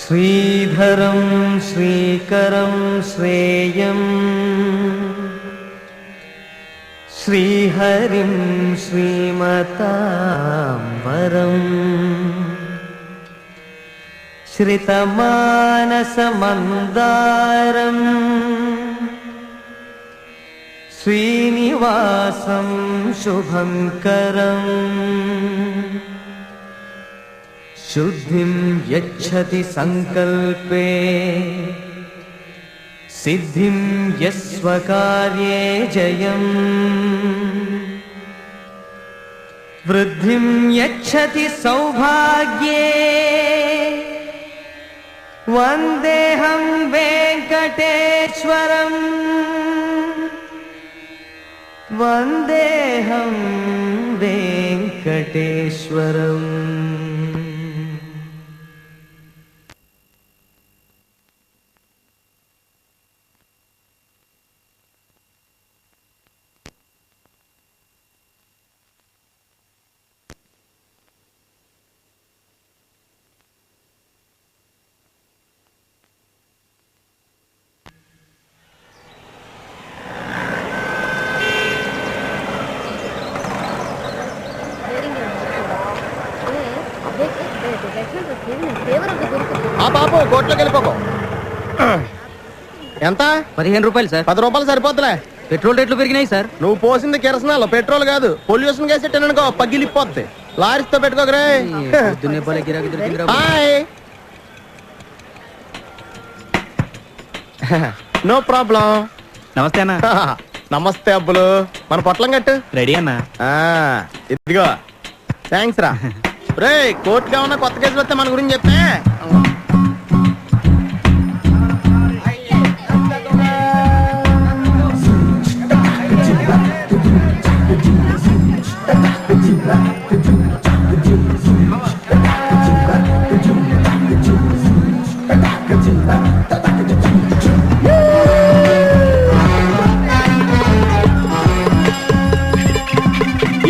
శ్రీధరం శ్రీకరం శ్రేయం శ్రీహరిం శ్రీమతాం వరం శ్రితమానసమందారం శ్రీనివాసం శుభంకరం శుద్ధిం యచ్చతి సంకల్పే సిద్ధిం యస్వకార్యే జయం వృద్ధిం యచ్చతి సౌభాగ్యే వందేహం వెంకటేశ్వరం వందేహం వెంకటేశ్వరం. బాబు కోట్లోకి వెళ్ళిపోకు. ఎంత? 15 రూపాయలు సార్. 10 రూపాయలు సరిపోతులే. పెట్రోల్ రేట్లు పెరిగినాయి సార్. నువ్వు పోసింది కిరసనాలు, పెట్రోల్ కాదు. పొల్యూషన్ గ్యాస్ ఎట్టానుకో పగిలిపోద్ది. లారీస్ తో పెట్టుకోకరే. No problem. నమస్తే అన్న. నమస్తే అబ్బులు. మన పొట్లం కట్టు. రెడీ అన్న. ఇదిగో థ్యాంక్స్ రా. రే కోర్టుగా ఉన్న కొత్త కేసులు వస్తే మన గురించి చెప్పే.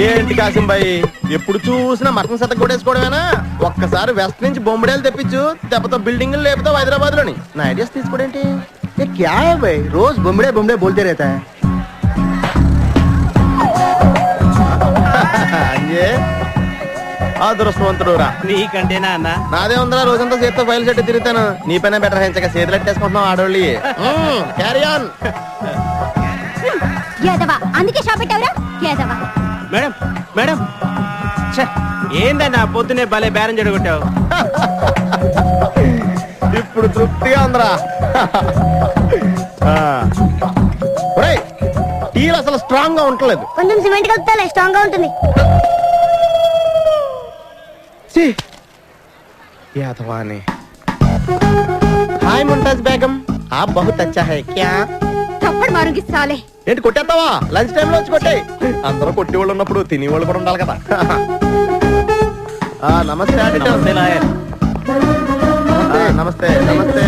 ఏంటి కాసింబాయి, ఎప్పుడు చూసినా మటన్ సత కొట్టేసుకోవడమేనా? ఒక్కసారి వెస్ట్ నుంచి బొమ్మడేలు తెప్పించు, దెబ్బతో బిల్డింగ్ లేపుతావు హైదరాబాద్ లోని. నా ఐడియాస్ తీసుకోడేంటి? क्या है भाई, रोज बुमड़े बुमड़े बोलते रहता है. అదృష్టవంతుడు రా. నీకంటేనా అన్న? నాదే ఉందిరా, రోజంతా చేతితో ఫైల్ సెట్ తిరుగుతాను. నీ పైన బెటర్ హెంచగా చేతులు ఎట్టేసుకుంటున్నావు ఆడోళ్ళి. Carry on. అందుకే షాప్ పెట్టావురా? మేడం మేడం, ఏందన్నా పొద్దునే భలే బేరం జడగొట్టావు. ఇప్పుడు తృప్తిగా ఉందిరా. టీలు అసలు స్ట్రాంగ్ గా ఉండలేదు. కొంచెం సిమెంట్ కలిపితే స్ట్రాంగ్ గా ఉంటుంది. హాయ్ ముంతాజ్ బేగం, ఆప్ బహుత్ అచ్చా హై. క్యా తప్పడు మారుంగి సాలే. ఏంటి కొట్టేస్తావా? లంచ్ టైం లో వచ్చి కొట్టాయి. అందరూ కొట్టేవాళ్ళు ఉన్నప్పుడు తినేవాళ్ళు కూడా ఉండాలి కదా. నమస్తే నమస్తే లాయర్. నమస్తే నమస్తే.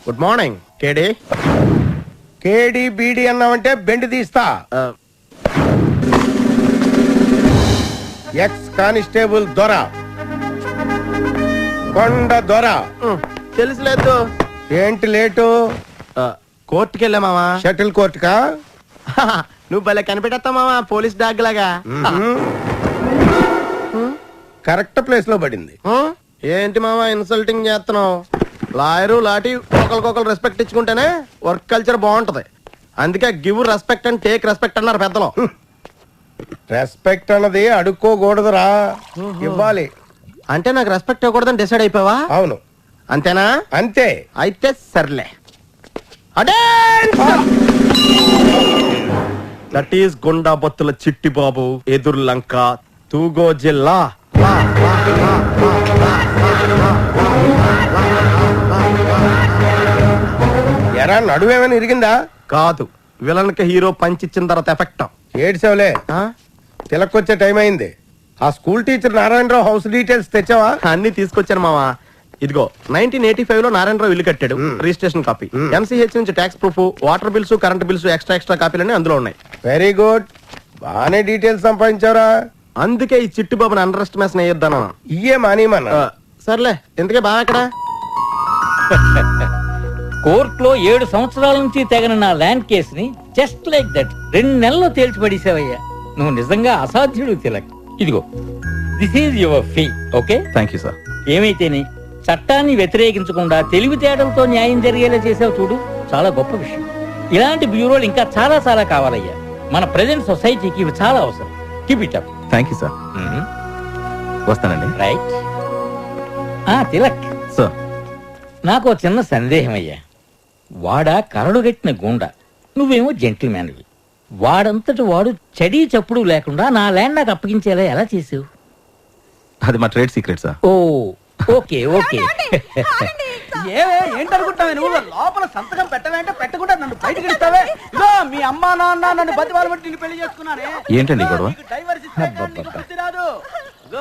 Good morning. కేడి కేడి బీడి అన్నావంటే బెండ్ తీస్తా. ఎక్స్ కానిస్టేబుల్ దొర, కొండ దొర. తెలుసులేదు. ఏంటి లేటు? కోర్టుకి వెళ్ళా మావా. షటిల్ కోర్టుకా? నువ్వు భలే కనిపెట్టేస్తావు మావా, పోలీస్ డాగ్ లాగా. కరెక్ట్ ప్లేస్ లో పడింది. ఏంటి మావా ఇన్సల్టింగ్ చేస్తున్నావు? లాయరు లాటి ఒకరికొకరు రెస్పెక్ట్ ఇచ్చుకుంటేనే వర్క్ కల్చర్ బాగుంటది. అందుకే give respect and take respect అన్నారు పెద్దలు. రెస్పెక్ట్ అన్నది అడుక్కోకూడదురా, ఇవ్వాలి. అంటే నాకు రెస్పెక్ట్ ఇవ్వకూడదని డిసైడ్ అయిపోవా? అవును. అంతేనా? అంతే. అయితే సర్లే. అడే దట్ ఈస్ గుండా బొత్తుల చిట్టి బాబు, ఎదురు లంక, తూగో జిల్లా. ఎరా నడువేమైనా ఇరిగిందా? కాదు, విలన్ కి హీరో పంచ్ ఇచ్చిన తర్వాత ఎఫెక్ట్. ఏడ్చావులే తిలక్కొచ్చే టైం అయింది. ఆ school teacher Narayanarao house details తెచ్చావా? అన్ని తీసుకొచ్చాను మావా. ఇదిగో 1985 లో నారాయణరావు ఇల్లు కట్టాడు, రిజిస్ట్రేషన్ కాపీ. ఎంసీహెచ్ నుంచి tax proof, water bills, current bills, extra కాపీలన్నీ అందులో ఉన్నాయి. వెరీ గుడ్, బానే డీటెయిల్స్ సంపాదించారా? అందుకే ఈ చిట్టు బాబుని అండర్ ఎస్టిమేషన్ అయ్యొద్దాను. ఇయ్యే మానేమన్నా. సర్లే, ఎందుకే బాగా అక్కడ కోర్టులో 7 సంవత్సరాల నుంచి తెగని నా ల్యాండ్ కేసుని జస్ట్ లైక్ దట్ 2 నెలల్లో తేల్చిపడేసావయ్యా. నువ్వు నిజంగా అసాధ్యుడు తిలక్. ఇదిగో this is your fee. Okay, thank you sir. ఏమైతేనే చట్టాన్ని వ్యతిరేకించకుండా తెలివితేటలతో న్యాయం జరిగేలా చేసావు చూడు, చాలా గొప్ప విషయం. ఇలాంటి బ్యూరోలు ఇంకా చాలా చాలా కావాలయ్యా. మన ప్రెజెంట్ సొసైటీకి ఇవి చాలా అవసరం. Keep it up. Thank you sir. వస్తానండి. రైట్. తిలక్ సార్, నాకు ఓ చిన్న సందేహం అయ్యా. వాడా కరడుగట్టిన గుండా, నువ్వేమో జెంటిల్మ్యాన్వి. వాడంతటి వాడు చడీ చప్పుడు లేకుండా నా ల్యాండ్ నాకు అప్పగించేలా ఎలా చేసావు? అది మా ట్రేడ్ సీక్రెట్ సార్. ఓ ఓకే ఓకే. ఏంటనుకుంటావే నువ్వు? లోపల సంతకం పెట్టవేంటే పెట్టకుండా నన్ను బయటకు ఇస్తావే? ఇదో మీ అమ్మా నాన్న నన్ను బతిమాల బట్టి నిన్ను పెళ్లి చేసుకున్నానే. ఏంటండి గొడవ? డైవర్స్ ఇస్తే నీకు బుద్ధి రాదు.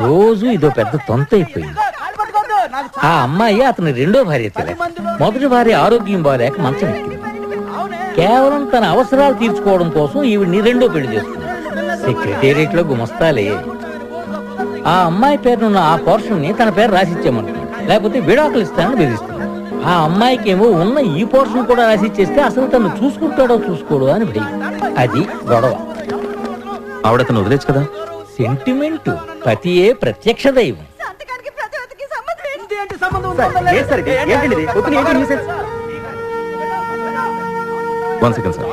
రోజు ఇదో పెద్ద తొంత అయిపోయింది. కాలు పట్టుకోవద్దు, నాకు ఆ అమ్మాయి అతని రెండో భార్య తిలక్. మొదటి భార్య ఆరోగ్యం బాలేక మంచం ఎక్కింది. కేవలం తన అవసరాలు తీర్చుకోవడం కోసం ఈవిడ్ని రెండో పెళ్లి చేసుకుంది. సెక్రటేరియట్ లో గుమస్తాలే. ఆ అమ్మాయి పేరునున్న ఆ పోర్షన్ ని తన పేరు రాసిచ్చామంటున్నాడు, లేకపోతే విడాకులు ఇస్తానని బెదిరిస్తుంది. ఆ అమ్మాయికేమో ఉన్న ఈ పోర్షన్ కూడా రాసిచ్చేస్తే అసలు తను చూసుకుంటాడో చూసుకోడో అని భయం. అది గొడవ. ఆవిడ అతను వదిలేచ్చు కదా. సెంటిమెంట్ పతియే ప్రత్యక్ష దైవం. ఏంటి సంబంధం ఉందా? One second sir.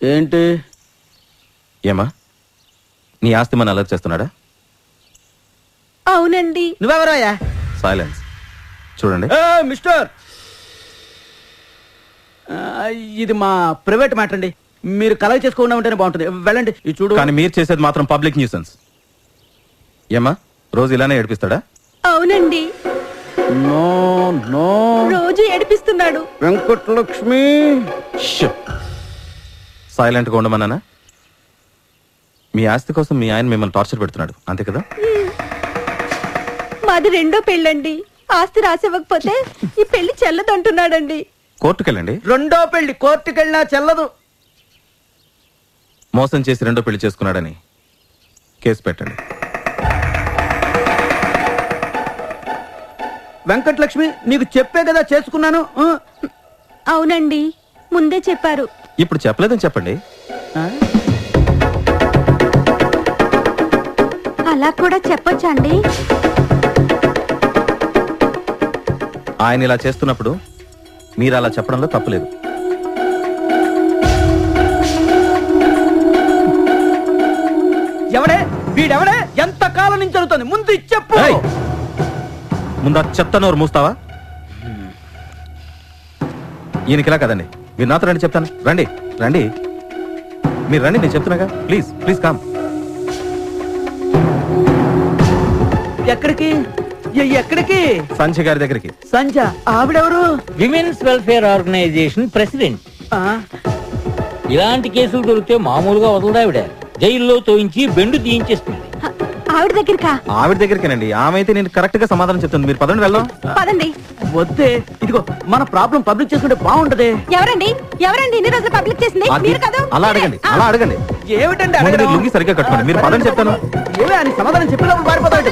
ఏంటి? ఏమా, నీ ఆస్తి మన అలర్ట్ చేస్తున్నాడా? అవునండి. నువ్వెవరాయా? సైలెన్స్. చూడండి, మిస్టర్, ఇది మా ప్రైవేట్ మ్యాటర్ అండి. మీరు కలెక్ట్ చేసుకోకుండా ఉంటేనే బాగుంటుంది. వెళ్ళండి. ఇది చూడు. కానీ మీరు చేసేది మాత్రం పబ్లిక్ న్యూసెన్స్. ఏమా, రోజు ఇలానే ఏడిపిస్తాడా? అవునండి, నో నో, రోజు ఏడిపిస్తున్నాడు. వెంకటలక్ష్మి, సైలెంట్గా ఉండమన్నానా? మీ ఆస్తి కోసం మీ ఆయన మిమ్మల్ని టార్చర్ పెడుతున్నాడు, అంతే కదా? మాది రెండో పెళ్ళండి. ఆస్తి రాసివ్వకపోతే ఈ పెళ్లి చెల్లదంటున్నాడండి. కోర్టుకెళ్ళండి. రెండో పెళ్లి కోర్టుకెళ్ళినా చెల్లదు. మోసం చేసి రెండో పెళ్లి చేసుకున్నాడని కేసు పెట్టండి. వెంకటలక్ష్మి, నీకు చెప్పే కదా చేసుకున్నాను. అవునండి, ముందే చెప్పారు. ఇప్పుడు చెప్పలేదని చెప్పండి. అలా కూడా చెప్పొచ్చండి. ఆయన ఇలా చేస్తున్నప్పుడు మీరు అలా చెప్పడంలో తప్పులేదు. ఎవడే వీడెవడే? ఎంత కాలం నుంచి జరుగుతుంది? ముందు చెప్పు. ముందు చెత్త నోరు మూస్తావా? ఈయనకిలా కదండి. మీరు నాతో రండి, చెప్తాను. రండి రండి, మీరు రండి, నేను చెప్తున్నాగా. Please please come. ఎక్కడికి? ఎక్కడికి? సంజయ్ గారి దగ్గరికి. సంజ? ఆవిడెవరు? Women's welfare organisation president. ఇలాంటి కేసులు దొరికితే మామూలుగా వదలదావిడ. జైల్లో తోయించి బెండు తీయించేస్తుంది. ఆవిడ దగ్గరకా? ఆవిడ దగ్గరికేనండి. ఆమె అయితే నేను కరెక్ట్ గా సమాధానం చెప్తుంది. మీరు పదండి, వెళ్దాం. పదండి. వద్దే, ఇదిగో మన ప్రాబ్లం పబ్లిక్ చేసుకుంటే బాగుంటది. ఎవరండి ఎవరండి ఇన్ని రోజులు పబ్లిక్ చేసింది? మీరు కదా? అలా అడగండి, అలా అడగండి. ఏమిటండి ముందు మీరు లుంగి సరిగ్గా కట్టుకోండి. మీరు పదండి చెప్తాను. ఏమే అని సమాధానం చెప్పినప్పుడు పారిపోతావు.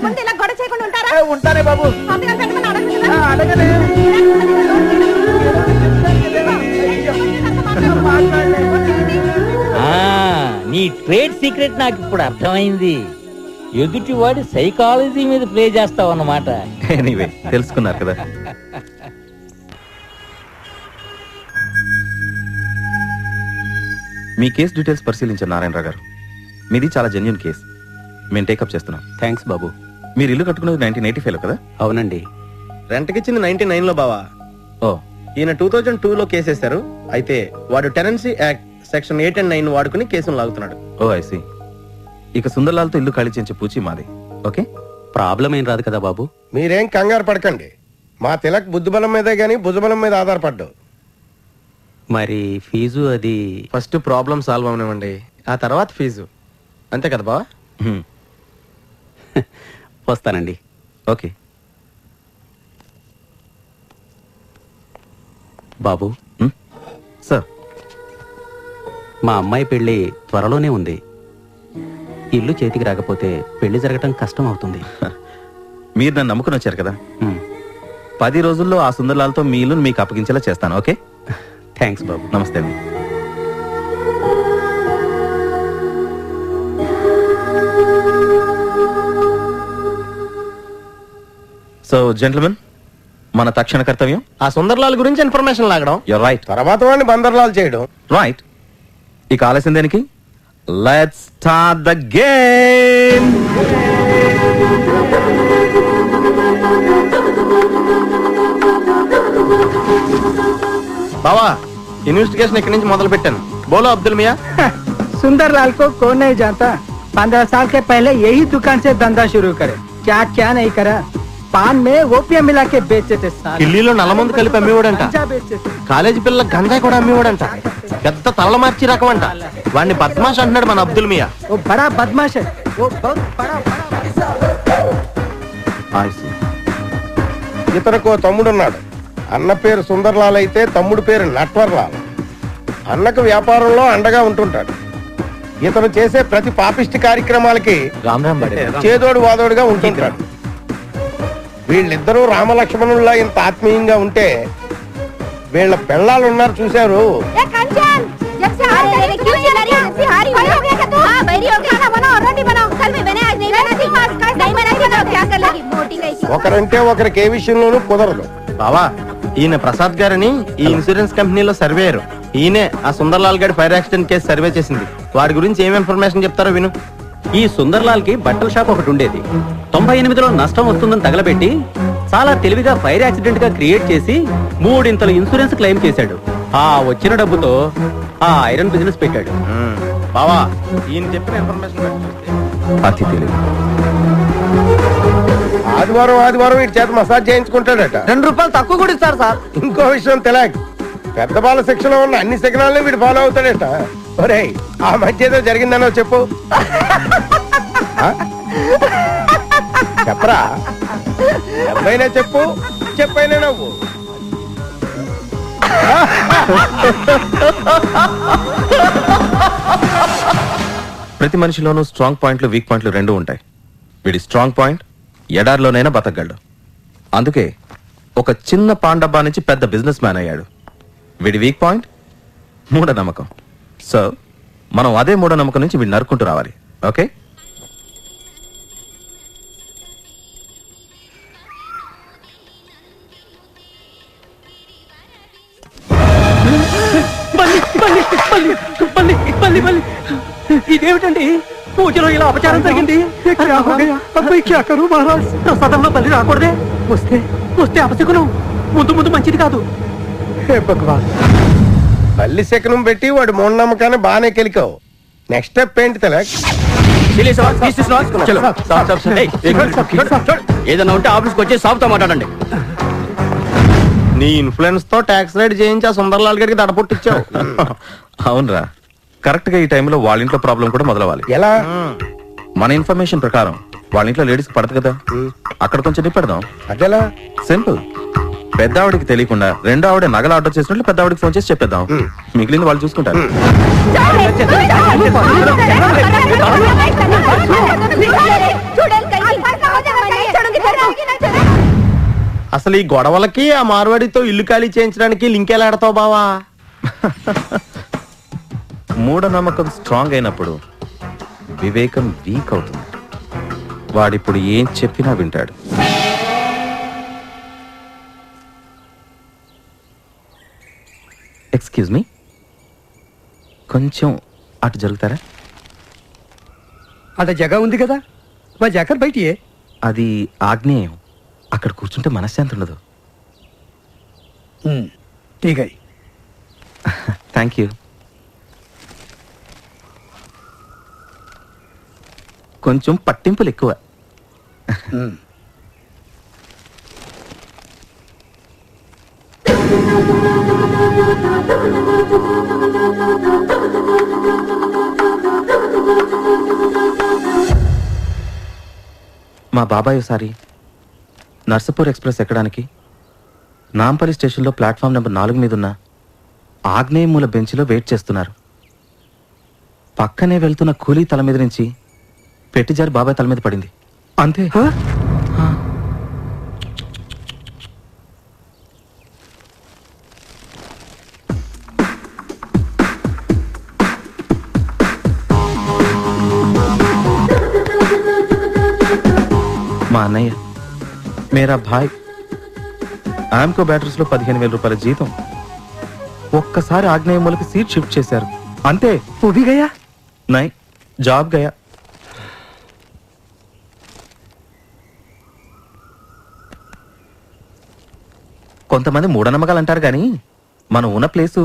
ముందు ఇలా గొడవ చేయకుండా ఉంటారా? ఉంటానే బాబు. సంతకాలు పెట్టమని అడగకుండా? అడగనే. నీ ట్రేడ్ సీక్రెట్ నాకు ఇప్పుడు అర్థమైంది. ఎదుటి వాడి సైకాలజీ మీద ప్లే చేస్తావు అన్నమాట. ఎనీవే, తెలుసుకున్నారు కదా. మీ కేసు డీటెయిల్స్ పరిశీలించారు నారాయణరావు గారు. మీది చాలా జెన్యూన్ కేసు. మేము టేకప్ చేస్తున్నాం. థ్యాంక్స్ బాబు. మీరు ఇల్లు కట్టుకున్నది 1985లో కదా? అవునండి. రెంట్కిచ్చింది 99లో బావా. ఓ, ఈయన 2002లో కేసేశారు. అయితే వాడు టెనెన్సీ యాక్ట్ సెక్షన్ 8 and 9 వాడుకుని కేసును లాగుతున్నాడు. ఓ ఐసి. ఇక సుందర్లాల్తో ఇల్లు ఖాళీ చేయించే పూచి మాది. ఓకే, ప్రాబ్లం ఏం రాదు కదా బాబు. మీరేం కంగారు పడకండి. మా తిలక్ బుద్ధిబలం మీదే గానీ భుజబలం మీద ఆధారపడ్డావు. మరి ఫీజు అది ఫస్ట్ ప్రాబ్లం సాల్వ్ అవనివ్వండి, ఆ తర్వాత ఫీజు. అంతే కదా బావా? వస్తానండి. ఓకే బాబు, సార్. మా అమ్మాయి పెళ్లి త్వరలోనే ఉంది. ఇల్లు చేతికి రాకపోతే పెళ్లి జరగటం కష్టం అవుతుంది. మీరు నన్ను నమ్ముకుని వచ్చారు కదా, ఉమ్, 10 రోజుల్లో ఆ సుందర్లాల్తో మీ ఇల్లును మీకు అప్పగించేలా చేస్తాను. ఓకే, థ్యాంక్స్ బాబు. నమస్తే అండి. సో జెంట్మెన్, మన తక్షణ కర్తవ్యం ఆ సుందర్లాల్ గురించి ఇన్ఫర్మేషన్ లాగడం. You're right. తర్వాత వాడిని బందర్లాలు చేయడం. రైట్. ఇక ఆలస్యం దేనికి? Let's start the game. బావా, ఇన్వెస్టిగేషన్ ఇక్కడి నుంచి మొదలు పెట్టాను. బోలో అబ్దుల్ మియా. सुंदरलाल को कौन नहीं जानता? 15 साल के पहले यही दुकान से धंधा शुरू करे. क्या क्या नहीं करा. पान में ओपियम मिला के बेचते थे. ఢిల్లీలో నల్లమందు కలిపి అమ్మేవాడంట. गंजा बेचते थे. కాలేజీ పిల్లల గంజాయి కూడా అమ్మేవాడంట. పెద్ద తల మార్చి రకం అంట. వాడిని బద్మాష్ అంటున్నాడు మన అబ్దుల్ మియా. वो बड़ा बदमाश है. वो बहुत बड़ा ఇతనికి తమ్ముడున్నాడు. అన్న పేరు సుందర్లాల్ అయితే తమ్ముడు పేరు నట్వర్లాల్. అన్నకు వ్యాపారంలో అండగా ఉంటుంటాడు. ఇతను చేసే ప్రతి పాపిష్టి కార్యక్రమాలకి చేదోడు వాదోడుగా ఉంటుంటాడు. వీళ్ళిద్దరూ రామలక్ష్మణుల్లా ఇంత ఆత్మీయంగా ఉంటే వీళ్ళ పెళ్ళాలు ఉన్నారు చూశారు. ए कंचन, जब से हारी तेरी क्यों चला रही है? हारी हो गया क्या तू? हां, बैरी हो गया. खाना बनाओ, रोटी बनाओ. कल भी मैंने आज नहीं बनाती. नहीं बनाती तो क्या कर लेगी? मोटी गई. ఒకరంటే ఒకరికి ఏ విషయంలోనూ కుదరదు. బావా, ఈయన ప్రసాద్ గారని ఈ ఇన్సూరెన్స్ కంపెనీలో సర్వేయర్. ఈయనే ఆ సుందర్లాల్ గారి ఫైర్ యాక్సిడెంట్ కేసు సర్వే చేసింది. వాడి గురించి ఏం ఇన్ఫర్మేషన్ చెప్తారో విను. ఈ సుందర్లాల్ కి బట్టల షాప్ ఒకటి ఉండేది. 98లో నష్టం వస్తుందని తగలబెట్టి చాలా తెలివిగా ఫైర్ యాక్సిడెంట్ గా క్రియేట్ చేసి 3 ఇంతల ఇన్సూరెన్స్ క్లెయిమ్ చేశాడు. ఆ వచ్చిన డబ్బుతో ఆ ఐరన్ బిజినెస్ పెట్టాడు. బావా, ఈయన చెప్పిన ఇన్ఫర్మేషన్ అతి తెలివి. ఆదివారం వీడి చేత మసాజ్ చేయించుకుంటాడట. 2 రూపాయలు తక్కువ కూడా ఇస్తారు సార్. ఇంకో విషయం తెలక్, పెద్ద బాల శిక్షలో ఉన్న అన్ని సిగ్నల్ని వీడు ఫాలో అవుతాడట. ఒరేయ్, ఆ మధ్య ఏదో జరిగిందనో చెప్పు. ఆ? చెప్పరా, ఎవరైనా చెప్పు, చెప్పైనా నవ్వు. ప్రతి మనిషిలోనూ స్ట్రాంగ్ పాయింట్లు, వీక్ పాయింట్లు రెండూ ఉంటాయి. వీడి స్ట్రాంగ్ పాయింట్ ఎడారిలోనైనా బతకగలడు. అందుకే ఒక చిన్న పాన్ డబ్బా నుంచి పెద్ద బిజినెస్ మ్యాన్ అయ్యాడు. వీడి వీక్ పాయింట్ మూఢనమ్మకం. సో మనం అదే మూఢనమ్మకం నుంచి వీడిని నరుక్కుంటూ రావాలి. ఓకే, ఇదేమిటండి? పూజలో ఇలా అపచారం జరిగింది. ప్రసాదంలో బలి రాకూడదే. వస్తే అపశకునం. ముందు మంచిది కాదు. పల్లి శకనం పెట్టి వాడు మూఢనమ్మకాన్ని బాగానే కెలికావు. నెక్స్ట్ స్టెప్ ఏంటి తెలక్? ఏదన్నా ఉంటే ఆఫీస్కి వచ్చి సాగుతా మాట్లాడండి. నీ ఇన్ఫ్లుయెన్స్ తో ట్యాక్స్ రైడ్ చేయించి ఆ సుందర్లాల్ గారికి దడపొట్టిచ్చావు. అవునరా. కరెక్ట్ గా ఈ టైంలో వాళ్ళ ఇంట్లో ప్రాబ్లం కూడా మొదలవాలి. ఎలా? మన ఇన్ఫర్మేషన్ ప్రకారం వాళ్ళ ఇంట్లో లేడీస్ పడదు కదా, అక్కడ కొంచెం నిప్పెడదాం. అదెలా? సింపుల్. పెద్ద ఆవిడికి తెలియకుండా రెండో ఆవిడ నగలు ఆర్డర్ చేసినట్లు పెద్ద ఆవిడకి ఫోన్ చేసి చెప్పేద్దాం. మిగిలింది వాళ్ళు చూసుకుంటారు. అసలు ఈ గొడవలకి ఆ మార్వాడితో ఇల్లు ఖాళీ చేయించడానికి లింక్ ఎలా ఆడతావు బావా? మూఢనమ్మకం స్ట్రాంగ్ అయినప్పుడు వివేకం వీక్ అవుతుంది. వాడిప్పుడు ఏం చెప్పినా వింటాడు. ఎక్స్క్యూజ్ మీ, కొంచెం అటు జరుగుతారా? అక్కడ జగ ఉంది కదా, మా జాకర్ బయటియే. అది ఆగ్నేయం. అక్కడ కూర్చుంటే మనశ్శాంతి ఉండదు. ठीक है థ్యాంక్ యూ. కొంచెం పట్టింపులు ఎక్కువ. మా బాబాయ్ ఒకసారి నర్సపూర్ ఎక్స్ప్రెస్ ఎక్కడానికి నాంపల్లి స్టేషన్లో ప్లాట్ఫామ్ నెంబర్ 4 మీద ఉన్న ఆగ్నేయ మూల బెంచ్లో వెయిట్ చేస్తున్నారు. పక్కనే వెళ్తున్న కూలీ తల మీద నుంచి పెట్టిజారి బాబాయ్ తల మీద పడింది. అంతే. మా అన్నయ్య మేరా భాయ్ ఆమ్కో బ్యాటరీస్ లో 15,000 రూపాయల జీతం ఒక్కసారి ఆగ్నేయ మూలకి సీట్ షిఫ్ట్ చేశారు. అంతే. वो भी गया నై జాబ్ గయా. కొంతమంది మూఢనమ్మకాలు అంటారు కానీ మనం ఉన్న ప్లేసు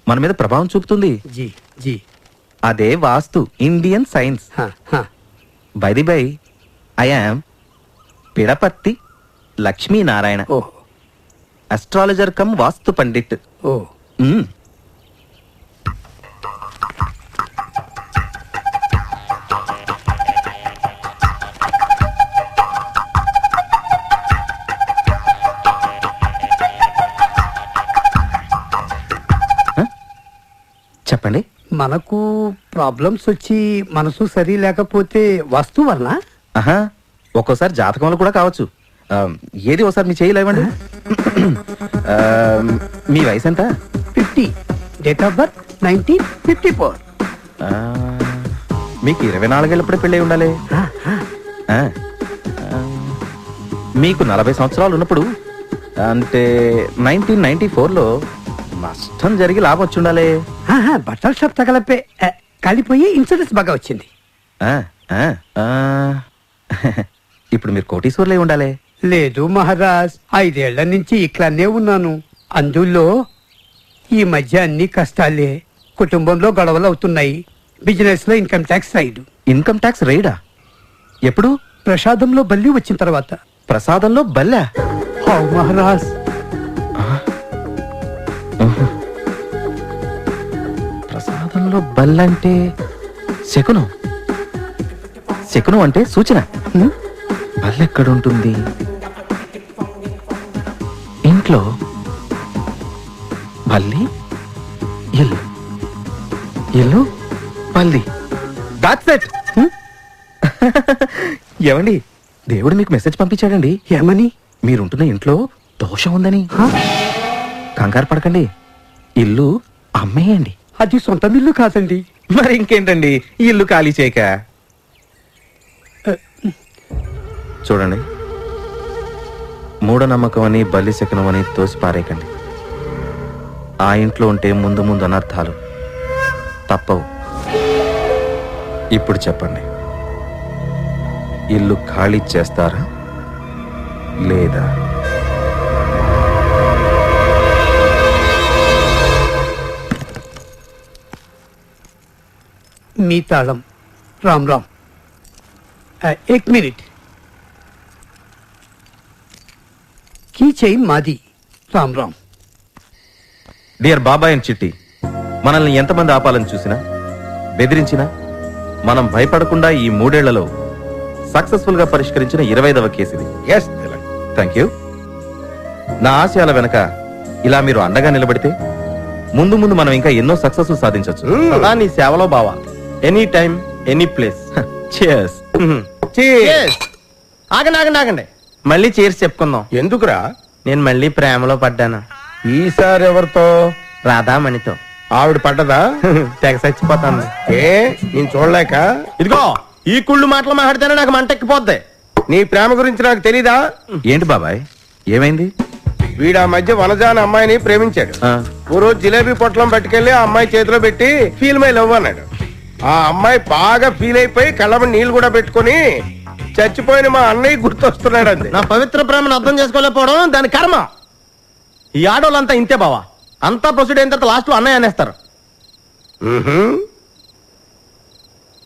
మన మీద ప్రభావం చూపుతుంది. जी जी అదే వాస్తు, ఇండియన్ సైన్స్. हाँ हाँ by the by, I am Pidapathi Lakshminarayana, oh astrologer cum vastu pandit. Oh చెప్పండి. మనకు ప్రాబ్లమ్స్ వచ్చి మనసు సరి లేకపోతే వస్తు వలన ఆహా, ఒక్కోసారి జాతకంలో కూడా కావచ్చు. ఏది ఒకసారి మీ చేయలేవండి. మీ వయసు ఎంత? 50 డేట్ ఆఫ్ బర్త్ 1954 ఆ, మీకు 24 ఏళ్ళప్పుడే పెళ్ళి ఉండాలి. ఆ, మీకు 40 సంవత్సరాలు ఉన్నప్పుడు అంటే 1994లో నష్టం జరిగి లాభం వచ్చి ఉండాలి. బట్టల షాప్ తగలపే కాలిపోయి ఇన్సూరెన్స్ బాగా వచ్చింది. ఆ, ఆ, ఆ, ఇప్పుడు మీరు కోటీశ్వర్లే ఉండాలి. లేదు మహారాజ్, 5 ఏళ్ల నుంచి ఇట్లానే ఉన్నాను. అందులో ఈ మధ్య అన్ని కష్టాలే. కుటుంబంలో గొడవలు అవుతున్నాయి. బిజినెస్ లో income tax raid. Income tax రైడా? ఎప్పుడు? ప్రసాదంలో బల్లి వచ్చిన తర్వాత. ప్రసాదంలో బల్లా? హౌ మహారాజ్. ప్రసాదంలో బల్లంటే శకునం. శకునం అంటే సూచన. బల్లెక్కడుంటుంది? ఇంట్లో. బల్లి, ఇల్లు, ఇల్లు, బల్లి. That's it. ఏమండి, దేవుడు మీకు మెసేజ్ పంపించాడండి. ఏమని? మీరుంటున్న ఇంట్లో దోషం ఉందని. కంగారు పడకండి, ఇల్లు అమ్మేయండి. అది సొంత ఇల్లు కాదండి. మరి ఇంకేంటండి, ఈ ఇల్లు ఖాళీ చేయక. చూడండి, మూఢనమ్మకం అని బల్లి శకనం అని తోసి పారేయకండి. ఆ ఇంట్లో ఉంటే ముందు ముందు అనర్థాలు తప్పవు. ఇప్పుడు చెప్పండి, ఇల్లు ఖాళీ చేస్తారా లేదా? మీ తాళం. Ram Ram. 1 minute. Key chain మాది. రామ్ రామ్. డియర్ బాబాయ్ అండ్ చిట్టి, మనల్ని ఎంతమంది ఆపాలని చూసినా, బెదిరించినా మనం భయపడకుండా ఈ 3 ఏళ్లలో సక్సెస్ఫుల్ గా పరిష్కరించిన 25వ కేసు ఇది. Yes thank you. నా ఆశయాల వెనక ఇలా మీరు అండగా నిలబడితే ముందు ముందు మనం ఇంకా ఎన్నో సక్సెస్ సాధించవచ్చు. అలా నీ సేవలో బావా. Any time any place. Cheers. ఆగండి, మళ్ళీ చేర్చి చెప్పుకుందాం. ఎందుకురా? నేను మళ్ళీ ప్రేమలో పడ్డాను. ఈసారి ఎవరితో? రాధామణితో. ఆవిడ పడ్డదా? తెగ చచ్చిపోతాను. ఏ నేను చూడలేక? ఇదిగో, ఈ కుళ్ళు మాటలు మాట్లాడితేనే నాకు మంట ఎక్కిపోద్ది. నీ ప్రేమ గురించి నాకు తెలీదా? ఏంటి బాబాయ్, ఏమైంది? వీడు ఆ మధ్య వనజ అనే అమ్మాయిని ప్రేమించాడు. ఆ, ఓ రోజు జిలేబీ పొట్లం పట్టుకెళ్లి ఆ అమ్మాయి చేతిలో పెట్టి ఫీల్ మై లవ్ అన్నాడు. ఆ అమ్మాయి బాగా ఫీల్ అయిపోయి కళ్ళమ నీళ్లు కూడా పెట్టుకుని చచ్చిపోయిన మా అన్నయ్య గుర్తొస్తున్నాడు. అంతే. నా పవిత్ర ప్రేమను అర్థం చేసుకోలేకపోవడం దాని కర్మ. ఈ ఆడోళ్ళంతా ఇంతే బావా. అంతా ప్రొసీడ్ అయిన తర్వాత లాస్ట్ లో అన్నయ్య అనేస్తారు.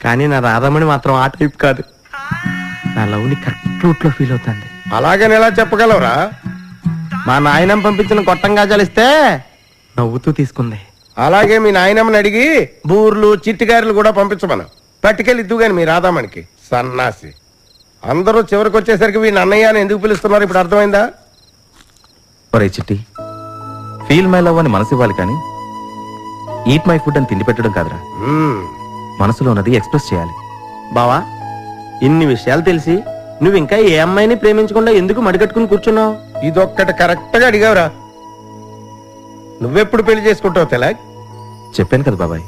కానీ నా రాధామణి మాత్రం ఆ టైప్ కాదు. నా లవ్ ని కరెక్ట్ రూట్ లో ఫీల్ అవుతుంది. అలాగని ఎలా చెప్పగలవురా? మా నాయనం పంపించిన గొట్టం గాజాలు ఇస్తే నవ్వుతూ తీసుకుంది. అలాగే మీ నాయనమ్మని అడిగి బూర్లు చిట్టిగారులు కూడా పంపించమను. పట్టుకెళ్ళి ఇద్దు గాని మీ రాధామణికి. సన్నాసి. అందరూ చివరికి వచ్చేసరికి వీడిని అన్నయ్య అని ఎందుకు పిలుస్తున్నారు ఇప్పుడు అర్థమైందా? ఒరే చిట్టి, ఫీల్ మై లవ్ అని మనసు ఇవ్వాలి కానీ ఈట్ మై ఫుడ్ అని తిండి పెట్టడం కాదురా. మనసులో ఉన్నది ఎక్స్ప్రెస్ చేయాలి. బావా, ఇన్ని విషయాలు తెలిసి నువ్వు ఇంకా ఏ అమ్మాయిని ప్రేమించకుండా ఎందుకు మడికట్టుకుని కూర్చున్నావు? ఇదొక్కటి కరెక్ట్ గా అడిగావురా. నువ్వెప్పుడు పెళ్లి చేసుకుంటావు తెలక్? చెప్పాను కదా బాబాయ్,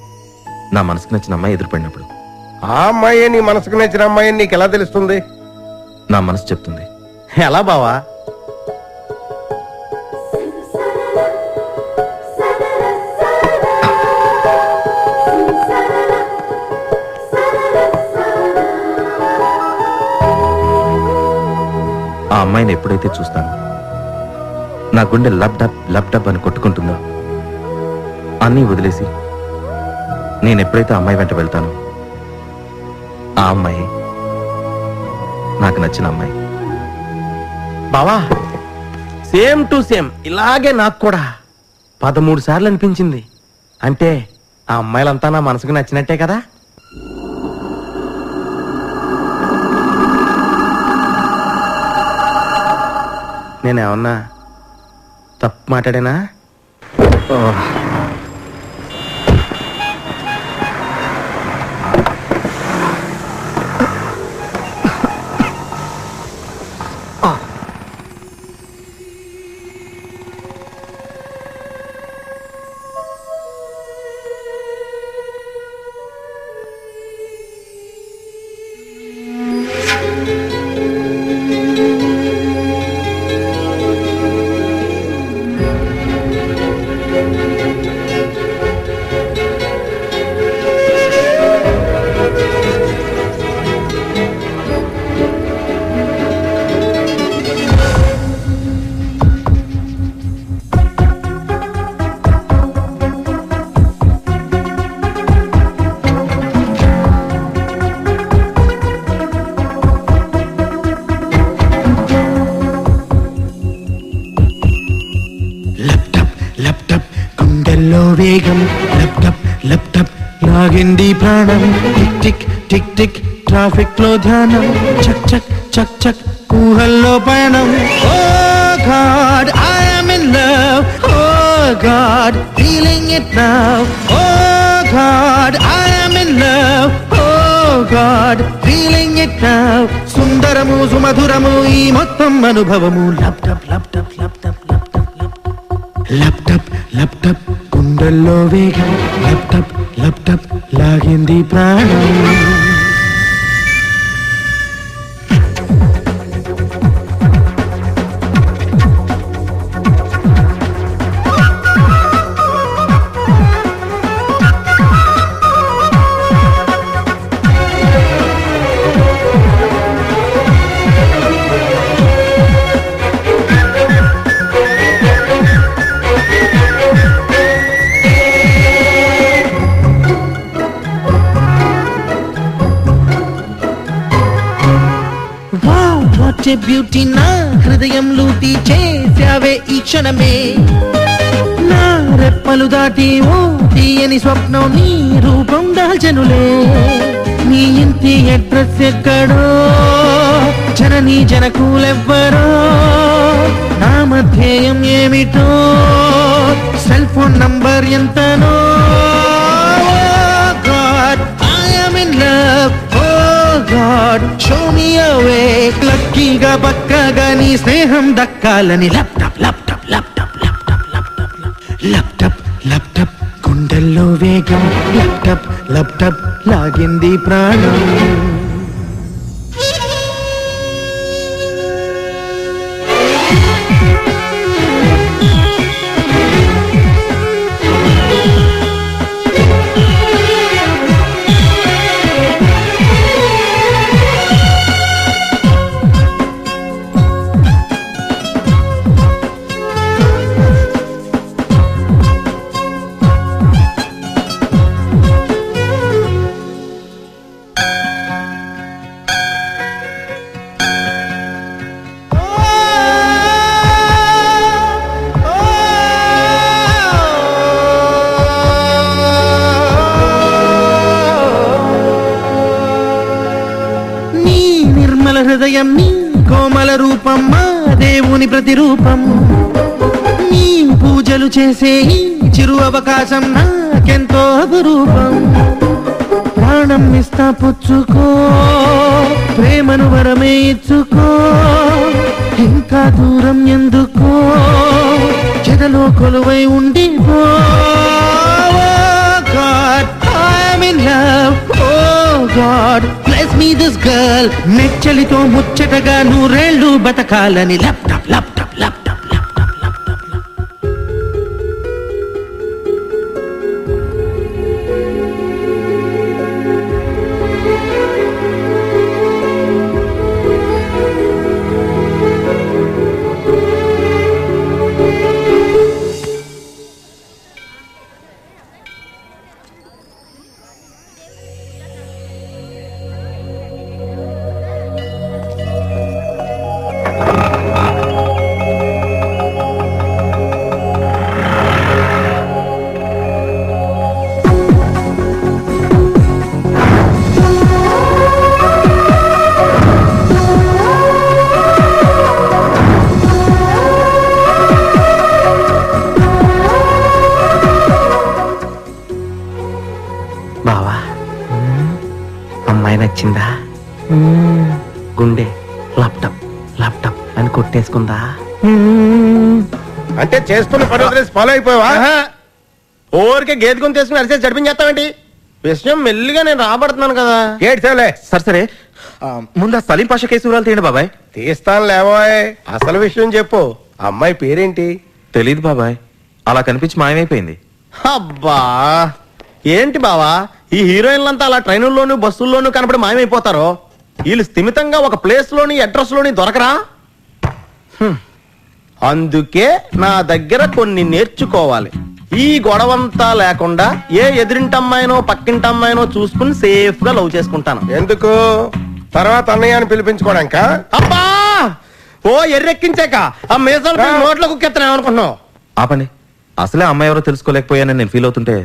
నా మనసుకు నచ్చిన అమ్మాయి ఎదురుపడినప్పుడు. ఆ అమ్మాయి నీ మనసుకు నచ్చిన అమ్మాయి నీకు ఎలా తెలుస్తుంది? నా మనసు చెప్తుంది. ఎలా బావా? ఆ అమ్మాయిని ఎప్పుడైతే చూస్తాను నా గుండె లబ్ డబ్ అని కొట్టుకుంటుందో అన్నీ వదిలేసి నేను ఎప్పుడైతే అమ్మాయి వెంట వెళ్తానో ఆ అమ్మాయి నాకు నచ్చిన అమ్మాయి. బావా, సేమ్ టు సేమ్ ఇలాగే నాకు కూడా 13 సార్లు అనిపించింది. అంటే ఆ అమ్మాయిలంతా నా మనసుకు నచ్చినట్టే కదా? నేనేమన్నా తప్పు మాట్లాడేనా? వేగం లప్ లాగింది ప్రాణం. Tick tick tick tick traffic లో ధ్యానం. చక్ చక్ చక్ చక్ ఊహల్లో పయనం. Oh god I am in love. Oh god feeling it now. Oh god I am in love. Oh god feeling it now. సుందరము సుమధురము ఈ మొత్తం అనుభవము. లప్ టప్ లప్ టప్ లప్ టప్ లప్ టప్ లప్ టప్ గుండెల్లో వేగం. లప్ టప్ లాగింది ప్రాణం. బ్యూటీ నా హృదయం లూటి చేసావే ఈ క్షణమే. నా రెప్పలు దాటి ఓ తీయని స్వప్నం నీ రూపం దాల్చనులే. నీ ఇంటి అడ్రస్ ఎక్కడో జననీ జనకులెవ్వరో. నా మధ్యేయం ఏమిటో సెల్ ఫోన్ నంబర్ ఎంతనో. God, show me a way. లక్కీగా పక్కగా నీ స్నేహం దక్కాలని. లప్ టప్ లప్ టప్ లప్ టప్ లప్ టప్ లప్ టప్ లప్ టప్ లప్ టప్ గుండెల్లో వేగం. లప్ టప్ లాగింది ప్రాణం. హృదయం నీ కోమల రూపం మా దేవుని ప్రతిరూపం నీ పూజలు చేసే ఈ చిరు అవకాశం నాకెంతో అపురూపం ప్రాణం ఇస్తా పుచ్చుకో ప్రేమను వరమే ఇచ్చుకో ఇంకా దూరం ఎందుకో చెదలో కొలువై ఉండిపో God, I'm in love. Oh God, bless me this girl. నెచ్చలితో ముచ్చటగా నూరేళ్ళు బతకాలని ల్యాప్టాప్ ల్యాప్టాప్ ల్యాప్టాప్ బావా అమ్మాయి నచ్చిందా గుండె ల్యాప్టాప్ ల్యాప్టాప్ అని కొట్టేసుకుందా అంటే చేస్తున్న పని వదిలేసి ఫాలో అయిపోయావా? ఊరికే గేదె కొని తీసుకుని అరిసేసి జడిపించేస్తావేంటి విషయం మెల్లిగా నేను రాబడుతున్నాను కదా. ఏడ్చావులే. సరే ముందు ఆ సలీం పాషా కేసు వివరాలు తీయండి బాబాయ్. తీస్తాను లేవోయ్. అసలు విషయం చెప్పు. అమ్మాయి పేరేంటి? తెలీదు బాబాయ్, అలా కనిపించి మాయమైపోయింది. అబ్బా ఏంటి బావా ఈ హీరోయిన్లంతా అలా ట్రైనుల్లోనూ బస్సుల్లోనూ కనపడి మాయమైపోతారో వీళ్ళు స్థిమితంగా ఒక ప్లేస్ లోని అడ్రస్ లోని దొరకరా? అందుకే నా దగ్గర కొన్ని నేర్చుకోవాలి. ఈ గొడవంతా లేకుండా ఏ ఎదురింటమ్మాయినో పక్కింటమ్మాయినో చూసుకుని సేఫ్ గా లవ్ చేసుకుంటాను. ఎందుకు? తర్వాత అన్నయ్యని పిలిపించుకోవడానిక? అబ్బా ఓ ఎర్రెక్కించాక ఆ మీసాలు నోట్లో కుక్కెత్తనే అనుకున్నావు. ఆపండి, అసలే అమ్మాయి ఎవరో తెలుసుకోలేకపోయానని నేను ఫీల్ అవుతుంటే.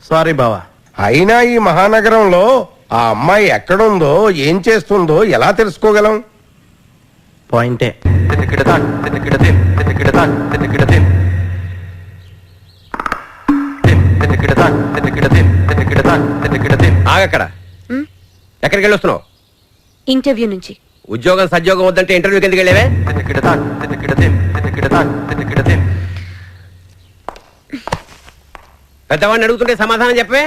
సారీ బావా. అయినా ఈ మహానగరంలో ఆ అమ్మాయి ఎక్కడుందో ఏం చేస్తుందో ఎలా తెలుసుకోగలం? పాయింటే. ఆగక్కడ. ఎక్కడికి వెళ్ళొస్తున్నావు? ఇంటర్వ్యూ నుంచి. ఉద్యోగం సద్యోగం వద్దంటే ఇంటర్వ్యూకి ఎందుకు వెళ్ళేవే? పెద్దవాడిని అడుగుతుంటే సమాధానం చెప్పవే.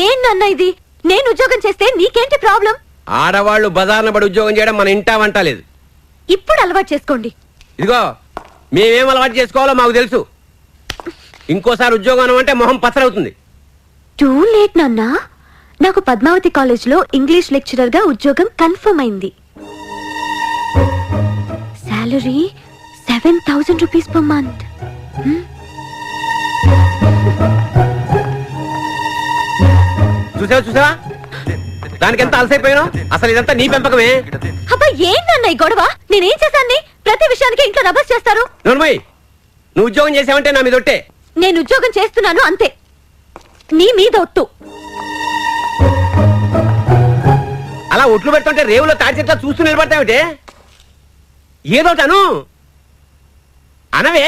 ఏంటన్నా ఇది? నేను ఉద్యోగం చేస్తే నీకేంటి ప్రాబ్లం? ఆడవాళ్లు బజార్న పడి ఉద్యోగం చేయడం మన ఇంటా వంట లేదు. ఇప్పుడు అలవాటు చేసుకోండి. ఇదిగో మేమేం అలవాటు చేసుకోవాలో మాకు తెలుసు. ఇంకోసారి ఉద్యోగం అంటే మొహం పచ్చరవుతుంది. టూ లేట్ నాన్నా. నాకు పద్మావతి కాలేజ్ లో ఇంగ్లీష్ లెక్చరర్ గా ఉద్యోగం కన్ఫర్మ్ అయింది. Salary 7,000 rupees per month. చూసావా దానికి ఎంత అలసైపోయినా? అసలు ఇదంతా నీ పెంపకమే. అబ్బా ఏంటన్నా ఈ గొడవ? నేనేం చేశాను? ప్రతి విషయానికి ఇంట్లో రభస్ చేస్తారు. నువ్వు ఉద్యోగం చేసావంటే నా మీద ఒట్టే. నేను ఉద్యోగం చేస్తున్నాను అంతే. నీ మీద ఒట్టు. అలా ఒట్లు పెడుతుంటే రేవులో తాడి చెట్లా చూస్తూ నిలబడతావుటే. ఏదోటాను అనవే.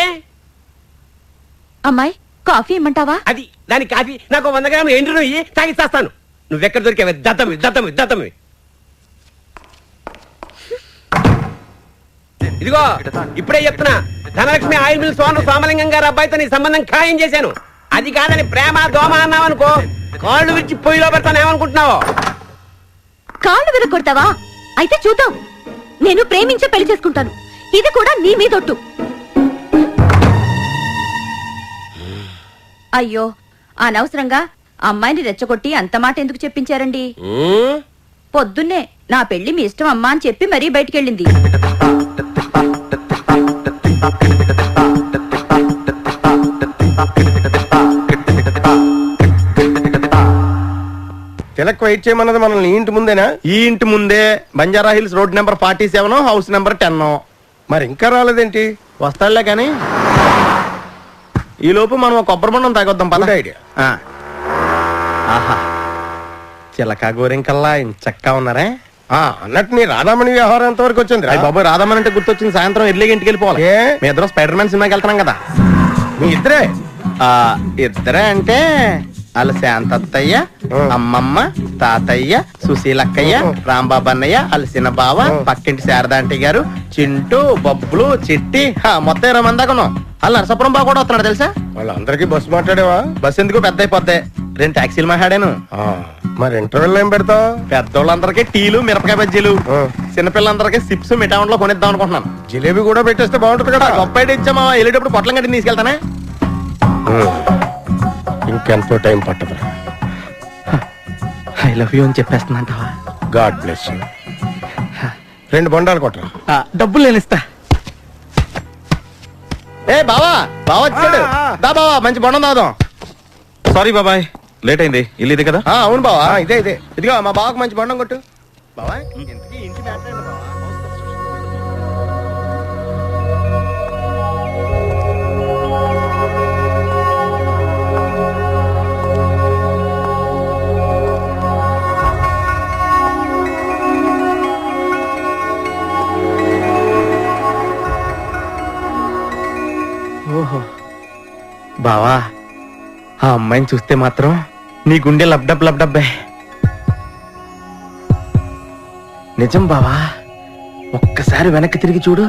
అమ్మాయి కాఫీ ఇమ్మంటావా? అది దాని కాఫీ నాకు 100 గ్రాములు ఎండు నువ్వు తాగిస్తాను. నువ్వెక్కడ దొరికావే? దత్తమి. ఇదిగో ఇప్పుడే చెప్తున్నా, Dhanalakshmi oil mills owner Somalingam గారి అబ్బాయితో నీ సంబంధం ఖాయం చేశాను. అది కాదని ప్రేమ దోమ అన్నావనుకో కాళ్ళు విడిచి పొయ్యిలో పెడతాను. ఏమనుకుంటున్నావో? కాళ్ళు విరగొడతావా? అయితే చూద్దాం. నేను ప్రేమించే పెళ్లి చేసుకుంటాను. ఇది కూడా నీ మీదొట్టు. అయ్యో అనవసరంగా అమ్మాయిని రెచ్చగొట్టి అంత మాట ఎందుకు చెప్పించారండి? పొద్దున్నే నా పెళ్లి మీ ఇష్టం అమ్మా అని చెప్పి మరీ బయటికెళ్ళింది. తిలక్ వెయిట్ చేయమన్నది మనల్ని ఈ ఇంటి ముందేనా? ఈ ఇంటి ముందే. Banjara hills road number 47, house number 10. మరి ఇంకా రాలేదేంటి? వస్తాడులే కానీ ఈ లోపు మనం ఒక కొబ్బరి బొండం తాగొద్దాం. పద. ఐడియా. ఆహా చిలక గోరింకల్లా చక్కగా ఉన్నారే. అన్నట్టు నీ రాధామణి వ్యవహారం ఎంతవరకు వచ్చింది అయ్య బాబు రాధమ్మన్ అంటే గుర్తొచ్చింది. సాయంత్రం ఎర్లీగా ఇంటికి వెళ్ళిపోవాలి. ఏ? మీ ఇద్దరం స్పైడర్ మ్యాన్ సినిమాకి వెళ్తున్నాం కదా. మీ ఇద్దరే ఇద్దరే అంటే వాళ్ళ శాంతత్తయ్య, అమ్మమ్మ, తాతయ్య, సుశీలక్కయ్య, రాంబాబు అన్నయ్య, అలసిన బావ, పక్కింటి శారదాంటి గారు, చింటూ, బబ్బులు, చిట్టి, మొత్తం 20 మంది దాకా ఉన్నాం. వాళ్ళు నరసాపురం బావ కూడా వస్తున్నాడు తెలుసా. వాళ్ళందరికీ బస్సు మాట్లాడేవా? బస్సు ఎందుకు పెద్ద అయిపోద్ది. 2 టాక్సీలు మాట్లాడాను. మరి ఇంటర్వెల్ ఏం పెడతావు? పెద్దోళ్ళందరికీ టీలు, మిరపకాయ బజ్జీలు, చిన్నపిల్లలందరికీ సిప్స్ మిఠాయిలో కొనిద్దాం అనుకుంటున్నాను. జిలేబీ కూడా పెట్టేస్తే బాగుంటుంది కదా. గొప్ప ఇచ్చామా, వెళ్ళేటప్పుడు పొట్లం గడ్డి తీసుకెళ్తానే. ఇంకెంతో టైం పట్టదు. ఐ లవ్ యూ అని చెప్పేస్తుందంటావా? God bless you. 2 బొండాలు కొట్టరా. డబ్బులు నేను ఇస్తా. ఏ బావా, బావా వచ్చాడు. దా బావా, మంచి బొండం తాగుదాం. సారీ బాబాయ్, లేట్ అయింది. ఇల్లు ఇది కదా? అవును బావా, ఇదే ఇదే. ఇదిగో మా బావకు మంచి బొండం కొట్టు. బావా ఇంటికి ఇంటి బ్యాటరీ బావా. ఓహో బావా, ఆ అమ్మాయిని చూస్తే మాత్రం నీ గుండె లబ్డబ్ లబ్డబ్బే. నిజం బావా, ఒక్కసారి వెనక్కి తిరిగి చూడు.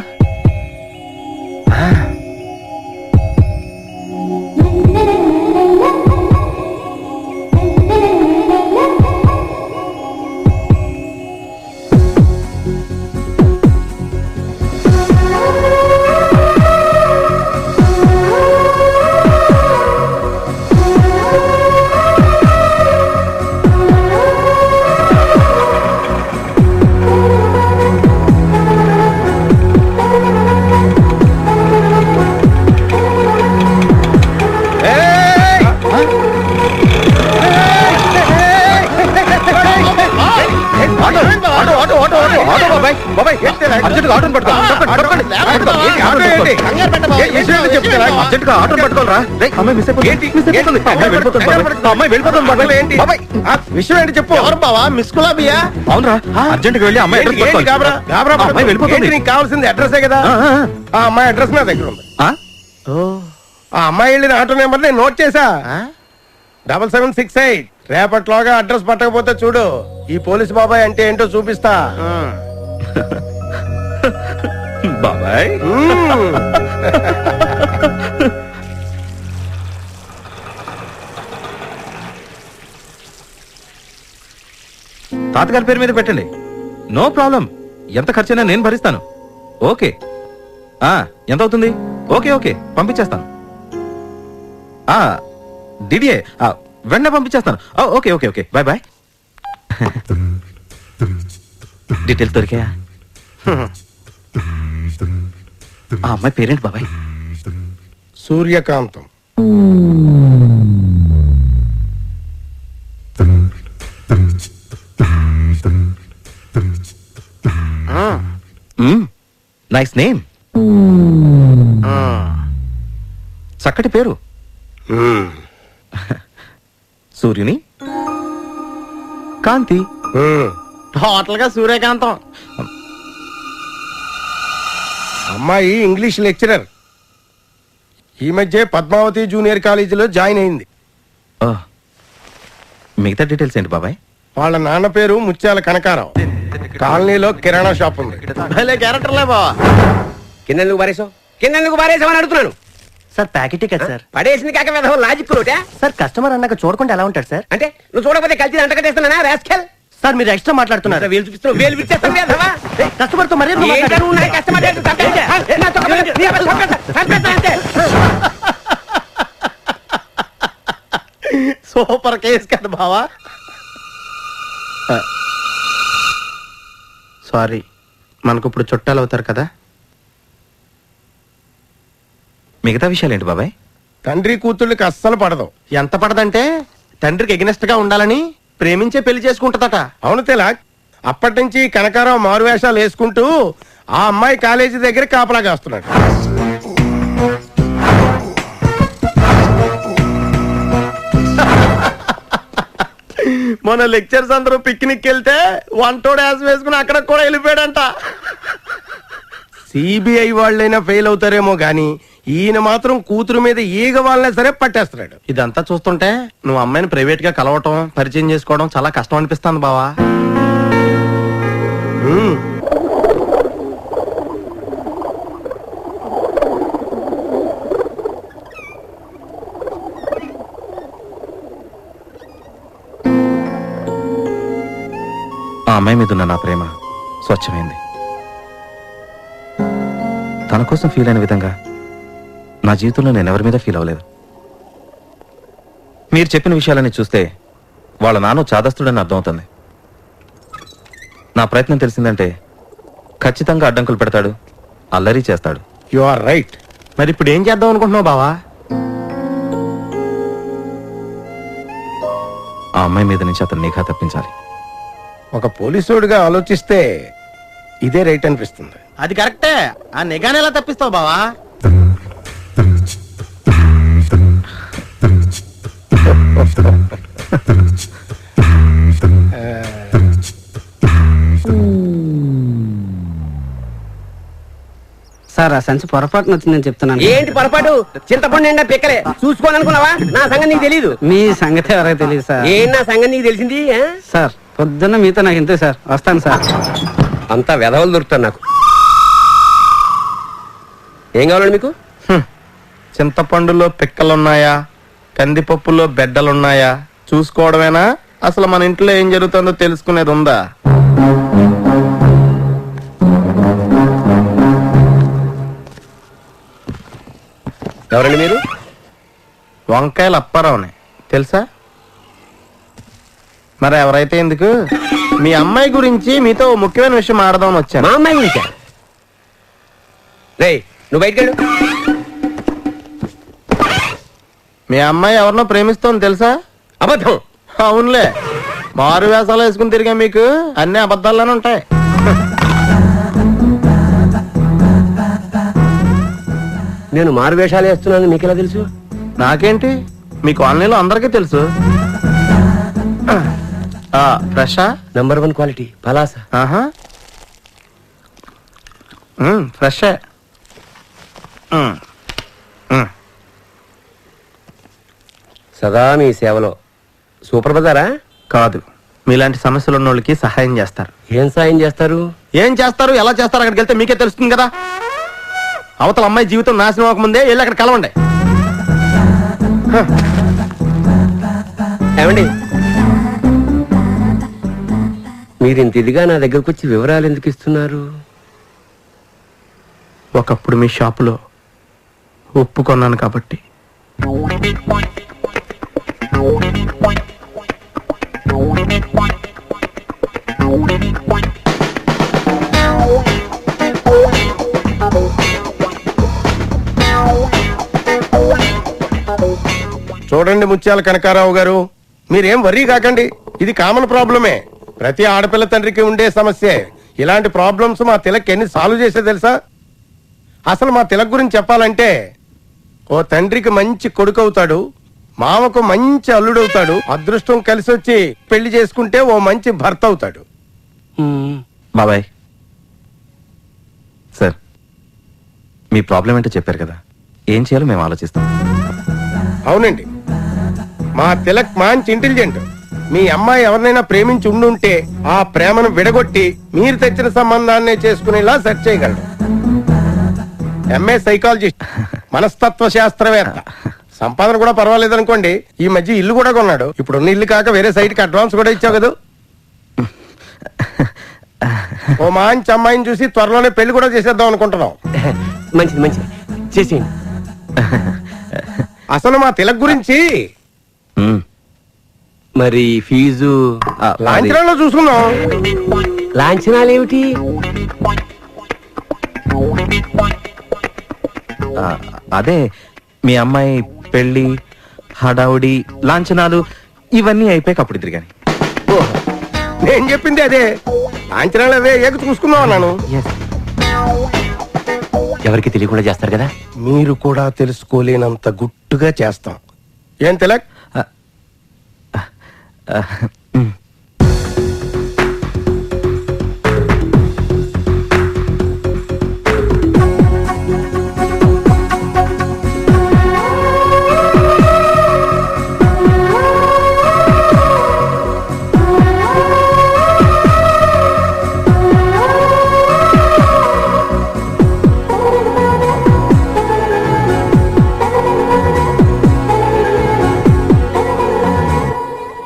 విషయం ఏంటి చెప్పు. ఎవరు బావా, మిస్ కులాబియా? అవునరా, అర్జెంట్ గా వెళ్ళి అమ్మాయి అడ్రస్ పట్టుకోవాలి. అమ్మాయి వెళ్ళిపోతుంది. నీకు కావాల్సింది అడ్రస్ కదా. ఆ అమ్మాయి అడ్రస్ నా దగ్గర ఉంది. ఆ అమ్మాయి వెళ్ళిన ఆటో నెంబర్ నేను నోట్ చేసా. 7768. రేపట్లోగా అడ్రస్ పట్టకపోతే చూడు, ఈ పోలీసు బాబాయ్ అంటే ఏంటో చూపిస్తా. బాబాయ్ తాతగారి పేరు మీద పెట్టండి, నో ప్రాబ్లం. ఎంత ఖర్చైనా నేను భరిస్తాను. ఓకే, ఎంత అవుతుంది? ఓకే ఓకే, పంపించేస్తాను. డిడిఏ వెంటనే పంపించేస్తాను. Okay okay okay, bye bye. Details దొరికాయా? ఆ అమ్మాయి పేరేంటి బాబాయ్? సూర్యకాంతం. Nice name. చక్కటి పేరు. సూర్యుని కాంతి. టోటల్ గా సూర్యకాంతం. అమ్మాయి ఇంగ్లీష్ లెక్చరర్. ఈ మధ్య పద్మావతి జూనియర్ కాలేజీలో జాయిన్ అయింది. మిగతా డీటెయిల్స్ ఏంటి బాబాయ్? వాళ్ళ నాన్న పేరు ముత్యాల కనకారావు. కాలనీలో కిరాణా షాప్ ఉంది. భలే క్యారెక్టర్లే బావా. కిందెందుకు బారేసావు అని అడుగుతున్నాను. సార్ ప్యాకెటే కదా సార్. పడేసింది కాక వెధవ లాజిక్ లోటే. సార్ కస్టమర్ అన్నాక చూడకుండా ఎలా ఉంటాడు సార్? అంటే నువ్వు చూడకపోతే కలిసి అంటకట్టేస్తున్నానా రాస్కెల్? సార్ మీరు ఎక్స్ట్రా మాట్లాడుతున్నారు. వేలు చూపిస్తున్నావు, వేలు విచ్చేస్తాను వెధవ. కస్టమర్ తో మరి ఏంటో నువ్వు నా కస్టమర్ ఏంటో చంపేస్తా. నా తొక్క నీ అబ్బా చంపేస్తా అంతే. సూపర్ కేస్ కదా బావా. సారీ, మనకు ఇప్పుడు చుట్టాలు అవుతారు కదా. మిగతా విషయాలు ఏంటి బాబాయ్? తండ్రి కూతుళ్ళకి అస్సలు పడదు. ఎంత పడదంటే తండ్రికి ఎగ్నెస్ట్ గా ఉండాలని ప్రేమించే పెళ్లి చేసుకుంటుందట. అవును తెలాక్. అప్పటి నుంచి కనకారావు మారువేషాలు వేసుకుంటూ ఆ అమ్మాయి కాలేజీ దగ్గర కాపలా కాస్తున్నాడు. మన లెక్చర్స్ అందరూ పిక్నిక్ వెళ్తే వంటోడు యాస్ వేసుకుని అక్కడ కూడా వెళ్ళిపోయాడంట. సిబిఐ వాళ్ళైనా ఫెయిల్ అవుతారేమో గాని ఈయన మాత్రం కూతురు మీద ఈగ వాళ్ళనే సరే పట్టేస్తున్నాడు. ఇదంతా చూస్తుంటే నువ్వు అమ్మాయిని ప్రైవేట్ గా కలవటం పరిచయం చేసుకోవడం చాలా కష్టం అనిపిస్తుంది బావా. ఆ అమ్మాయి మీద ఉన్న నా ప్రేమ స్వచ్ఛమైంది. తన కోసం ఫీల్ అయిన విధంగా నా జీవితంలో నేను ఎవరి మీద ఫీల్ అవ్వలేదు. మీరు చెప్పిన విషయాలన్నీ చూస్తే వాళ్ళ నాన్న చాదస్తుడని అర్థమవుతుంది. నా ప్రయత్నం తెలిసిందంటే ఖచ్చితంగా అడ్డంకులు పెడతాడు, అల్లరి చేస్తాడు. You are right. మరి ఇప్పుడు ఏం చేద్దాం అనుకుంటున్నావు బావా? ఆ అమ్మాయి మీద నుంచి అతను నిఘా తప్పించాలి. ఒక పోలీసుడిగా ఆలోచిస్తే ఇదే రైట్ అనిపిస్తుంది. అది కరెక్టే. ఆ నిఘాని ఎలా తప్పిస్తావు బావా? సార్ ఆ సంచి పొరపాటున వచ్చిందని చెప్తున్నాను. ఏంటి పొరపాటు? చింతపండు నిండా పిక్కలే చూసుకోవాలనుకున్నావా? నా సంగతి నీకు తెలీదు. మీ సంగతి ఎవరికి తెలియదు సార్. ఏం నా సంగతి నీకు తెలిసింది? సార్ పొద్దున్న మీతో నాకు ఇంతే సార్. వస్తాను సార్. అంతా వెధవలు దొరుకుతారు నాకు. ఏం కావాలండి మీకు? చింతపండులో పిక్కలున్నాయా, కందిపప్పులో బెడ్డలున్నాయా చూసుకోవడమేనా? అసలు మన ఇంట్లో ఏం జరుగుతుందో తెలుసుకునేది ఉందా? ఎవరండి మీరు? వంకాయలు అప్పారావుని తెలుసా? మరి ఎవరైతే ఎందుకు, మీ అమ్మాయి గురించి మీతో ఓ ముఖ్యమైన విషయం ఆడదామని వచ్చాను. మా అమ్మాయి గురించా? రేయ్ నువ్వు బయటకెళ్ళు. మీ అమ్మాయి ఎవరినో ప్రేమిస్తోంది తెలుసా? అబద్ధం. అవునులే, మారు వేసాలు వేసుకుని తిరిగా మీకు అన్ని అబద్ధాల్లోనే ఉంటాయి. నేను మారు వేషాలు వేస్తున్నాను మీకెలా తెలుసు? నాకేంటి, మీ కాలనీలో అందరికీ తెలుసు. ఫ్రెషా? Number 1 quality Palasa. ఫ్రెషే. సదా మీ సేవలో. సూపర్ బజారా? కాదు, మీలాంటి సమస్యలు ఉన్న వాళ్ళకి సహాయం చేస్తారు. ఏం సాయం చేస్తారు? ఏం చేస్తారు, ఎలా చేస్తారు అక్కడికి వెళ్తే మీకే తెలుస్తుంది కదా. అవతల అమ్మాయి జీవితం నాశనం అవ్వకముందే వెళ్ళి అక్కడ కలవండి. ఏమండి, మీరు ఇంత ఇదిగా నా దగ్గరకు వచ్చి వివరాలు ఎందుకు ఇస్తున్నారు? ఒకప్పుడు మీ షాపులో ఉప్పు కొన్నాను కాబట్టి. చూడండి ముత్యాల కనకారావు గారు, మీరేం వర్రీ కాకండి. ఇది కామన్ ప్రాబ్లమే, ప్రతి ఆడపిల్ల తండ్రికి ఉండే సమస్యే. ఇలాంటి ప్రాబ్లమ్స్ మా తిలక్ ఎన్ని సాల్వ్ చేసే తెలుసా? అసలు మా తిలక్ గురించి చెప్పాలంటే, ఓ తండ్రికి మంచి కొడుకు అవుతాడు, మామకు మంచి అల్లుడవుతాడు, అదృష్టం కలిసి వచ్చి పెళ్లి చేసుకుంటే ఓ మంచి భర్త అవుతాడు. బాబాయ్ సార్, మీ ప్రాబ్లం ఏంటో చెప్పారు కదా, ఏం చేయాలో మేము ఆలోచిస్తాం. అవునండి, మా తిలక్ మంచి ఇంటెలిజెంట్. మీ అమ్మాయి ఎవరినైనా ప్రేమించి ఉండుంటే ఆ ప్రేమను విడగొట్టి మీరు తెచ్చిన సంబంధాన్నే చేసుకునేలా సెట్ చేయగలడు. ఎంఏ సైకాలజిస్ట్, మనస్తత్వ శాస్త్రవేత్త. సంపాదన కూడా పర్వాలేదు అనుకోండి. ఈ మధ్య ఇల్లు కూడా కొన్నాడు. ఇప్పుడున్న ఇల్లు కాక వేరే సైట్ కి అడ్వాన్స్ కూడా ఇచ్చావు కదా. ఓ మంచి అమ్మాయిని చూసి త్వరలోనే పెళ్లి కూడా చేసేద్దాం అనుకుంటున్నాం. మంచిది మంచిది, చేసేయండి. అసలు మా తిలక్ గురించి మరి ఫీజు లాంఛనాల్లో చూసుకుందాం. లాంఛనాలు ఏమిటి? అదే మీ అమ్మాయి పెళ్లి హడావుడి లాంఛనాలు ఇవన్నీ అయిపోయాక అప్పుడు తిరిగాని. నేను చెప్పింది అదే, లాంఛనాలు అవే ఏక చూసుకుందాం అన్నాను. ఎవరికి తెలియకుండా చేస్తారు కదా. మీరు కూడా తెలుసుకోలేనంత గుట్టుగా చేస్తాం. ఏం తిలక్?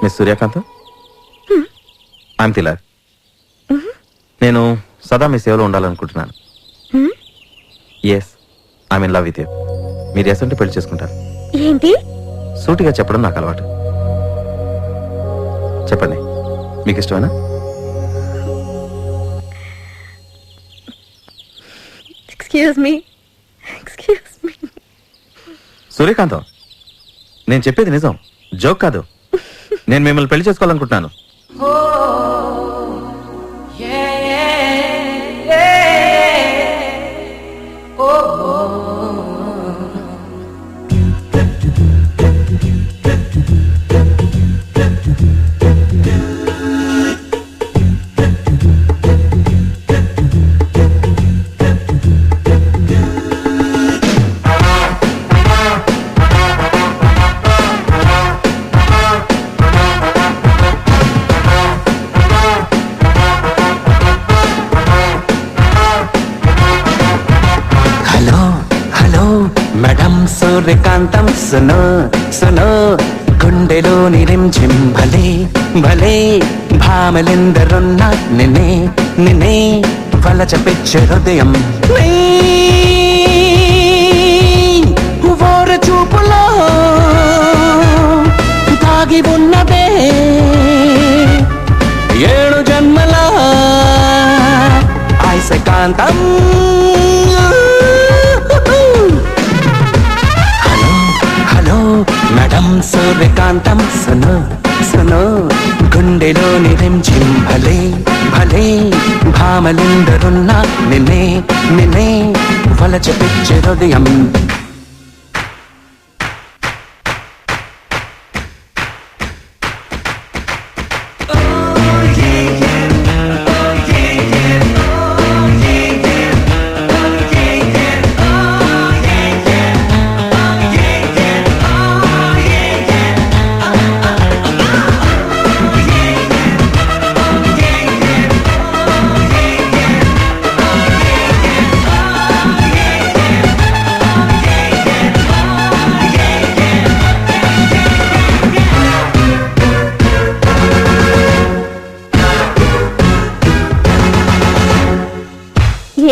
Miss Suryakanth, I'm Tilak. నేను సదా మీ సేవలో ఉండాలనుకుంటున్నాను. Yes, I'm in love with you. మీరు ఎస్ అంటే పెళ్లి చేసుకుంటారు. ఏంటి? సూటిగా చెప్పడం నాకు అలవాటు. చెప్పండి, మీకు ఇష్టమేనా? Excuse me. సూర్యకాంతం, నేను చెప్పేది నిజం, జోక్ కాదు. నేను మిమ్మల్ని పెళ్లి చేసుకోవాలనుకుంటున్నాను. సూర్యకాంతం సునో సునో గుండెలోని రింజిం భలే భలే భామలెందరున్నా నిన్నే నిన్నే వలచ పిచ్చే హృదయం ఓర చూపులో దాగి ఉన్నదే 7 జన్మల ఐసకాంతం. మేడం సూర్యకాంతం సునో సునో గుండెలోని రింజిం భలే భలే భామలెందరున్నా నిన్నే నిన్నే వలచ పిచ్చే హృదయం.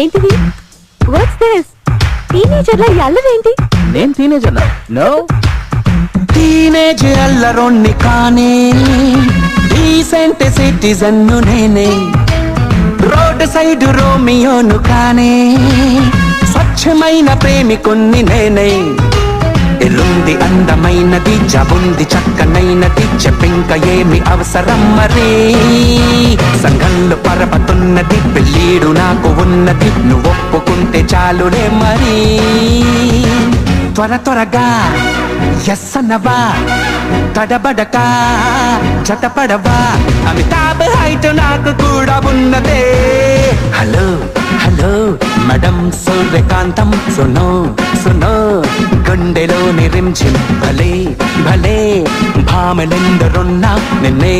ఏంటిది? What's this? టీనేజర్ల అల్లరేంటి? నేను టీనేజర్ నో. టీనేజ్ అల్లరొన్ని కానే డీసెంట్ సిటిజన్ నేనే రోడ్ సైడ్ రోమియోను కానే స్వచ్ఛమైన ప్రేమికున్ని నేనే. ఎల్లుంది అందమైనది జబుంది చక్కనైనది చెప్పింక ఏమి అవసరం మరి. సంఘంలో పరపతున్నది పెళ్ళీడు నాకు ఉన్నది నువ్వు ఒప్పుకుంటే చాలులే మరి. త్వర త్వరగా ఎస్సనవా తడబడక జతపడవా అమితాబ్ హైట్ నాకు కూడా ఉన్నదే. హలో హలో మేడం సూర్యకాంతం సునో సునో గుండెలోని రింజిం భలే భలే భామలెందరున్నా నిన్నే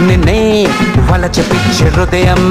నిన్నే వలచ పిచ్చే హృదయం.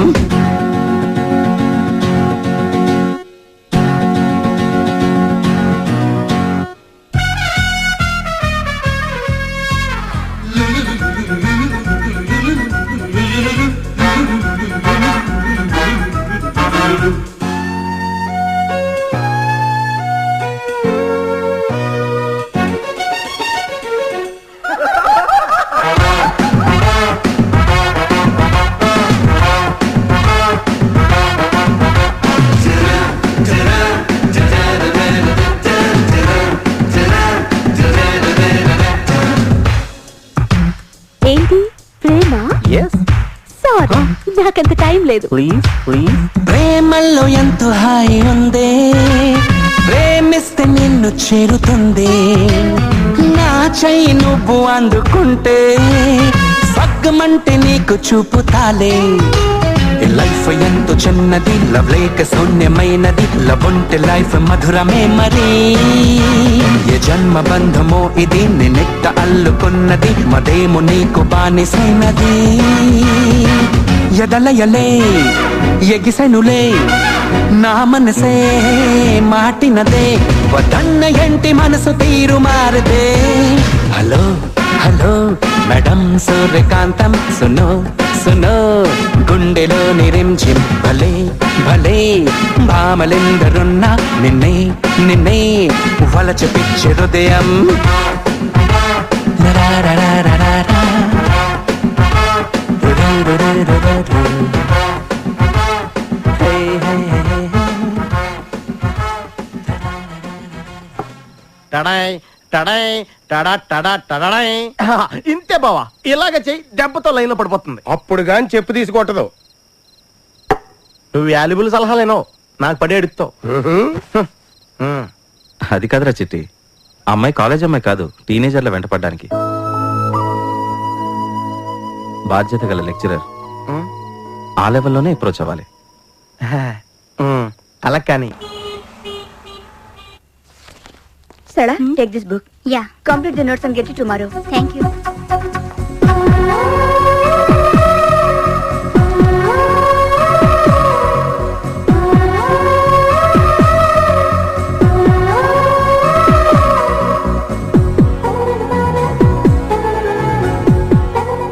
నాకంత టైం లేదు. Please please. ప్రేమల్లో ఎంతో హాయి ఉంది, ప్రేమిస్తే నిన్ను చేరుతుంది. నా చెయ్యి నువ్వు అందుకుంటే సగ్గమంటే నీకు చూపుతాలే. లైఫ్ ఎంతో చిన్నది, లవ్ లేక శూన్యమైనది, లవ్ ఉంటే లైఫ్ మధురమే మరి. ఏ జన్మ బంధమో ఇది నిన్నెట్ట అల్లుకున్నది, మదేమో నీకు బానిసైనది. ఎదలయలే ఎగిసెనులే నా మనసే మాటినదే, వదన్న ఎంటి మనసు తీరు మారదే. హలో హలో మేడం సూర్యకాంతం సునో సునో గుండెలో నిరించిం భలే భలే భామలెందరున్నా నిన్నే నిన్నే వలచ పిచ్చి హృదయం రరారరారరా. రురురురురురు. Hey hey hey hey. టడాయ్ టడాయ్ టడా టడా టడాయ్. ఇంతే బావా, ఇలాగ చెయ్యి, దెబ్బతో లైన్ లో పడిపోతుంది. అప్పుడు గాని చెప్పు తీసుకొట్టదు. నువ్వు వాల్యుబుల్ సలహాలేనో నాకు పడి ఎడుతావు. అది కాదురా చిట్టి, ఆ అమ్మాయి కాలేజ్ అమ్మాయి కాదు, టీనేజర్ల వెంటపడ్డానికి బాధ్యత గల లెక్చరర్. ఆ లెవెల్లోనే అప్రోచ్ అవ్వాలి. అలా కానీ Sada, take this book. Yeah. Complete the notes and get it tomorrow. Thank you.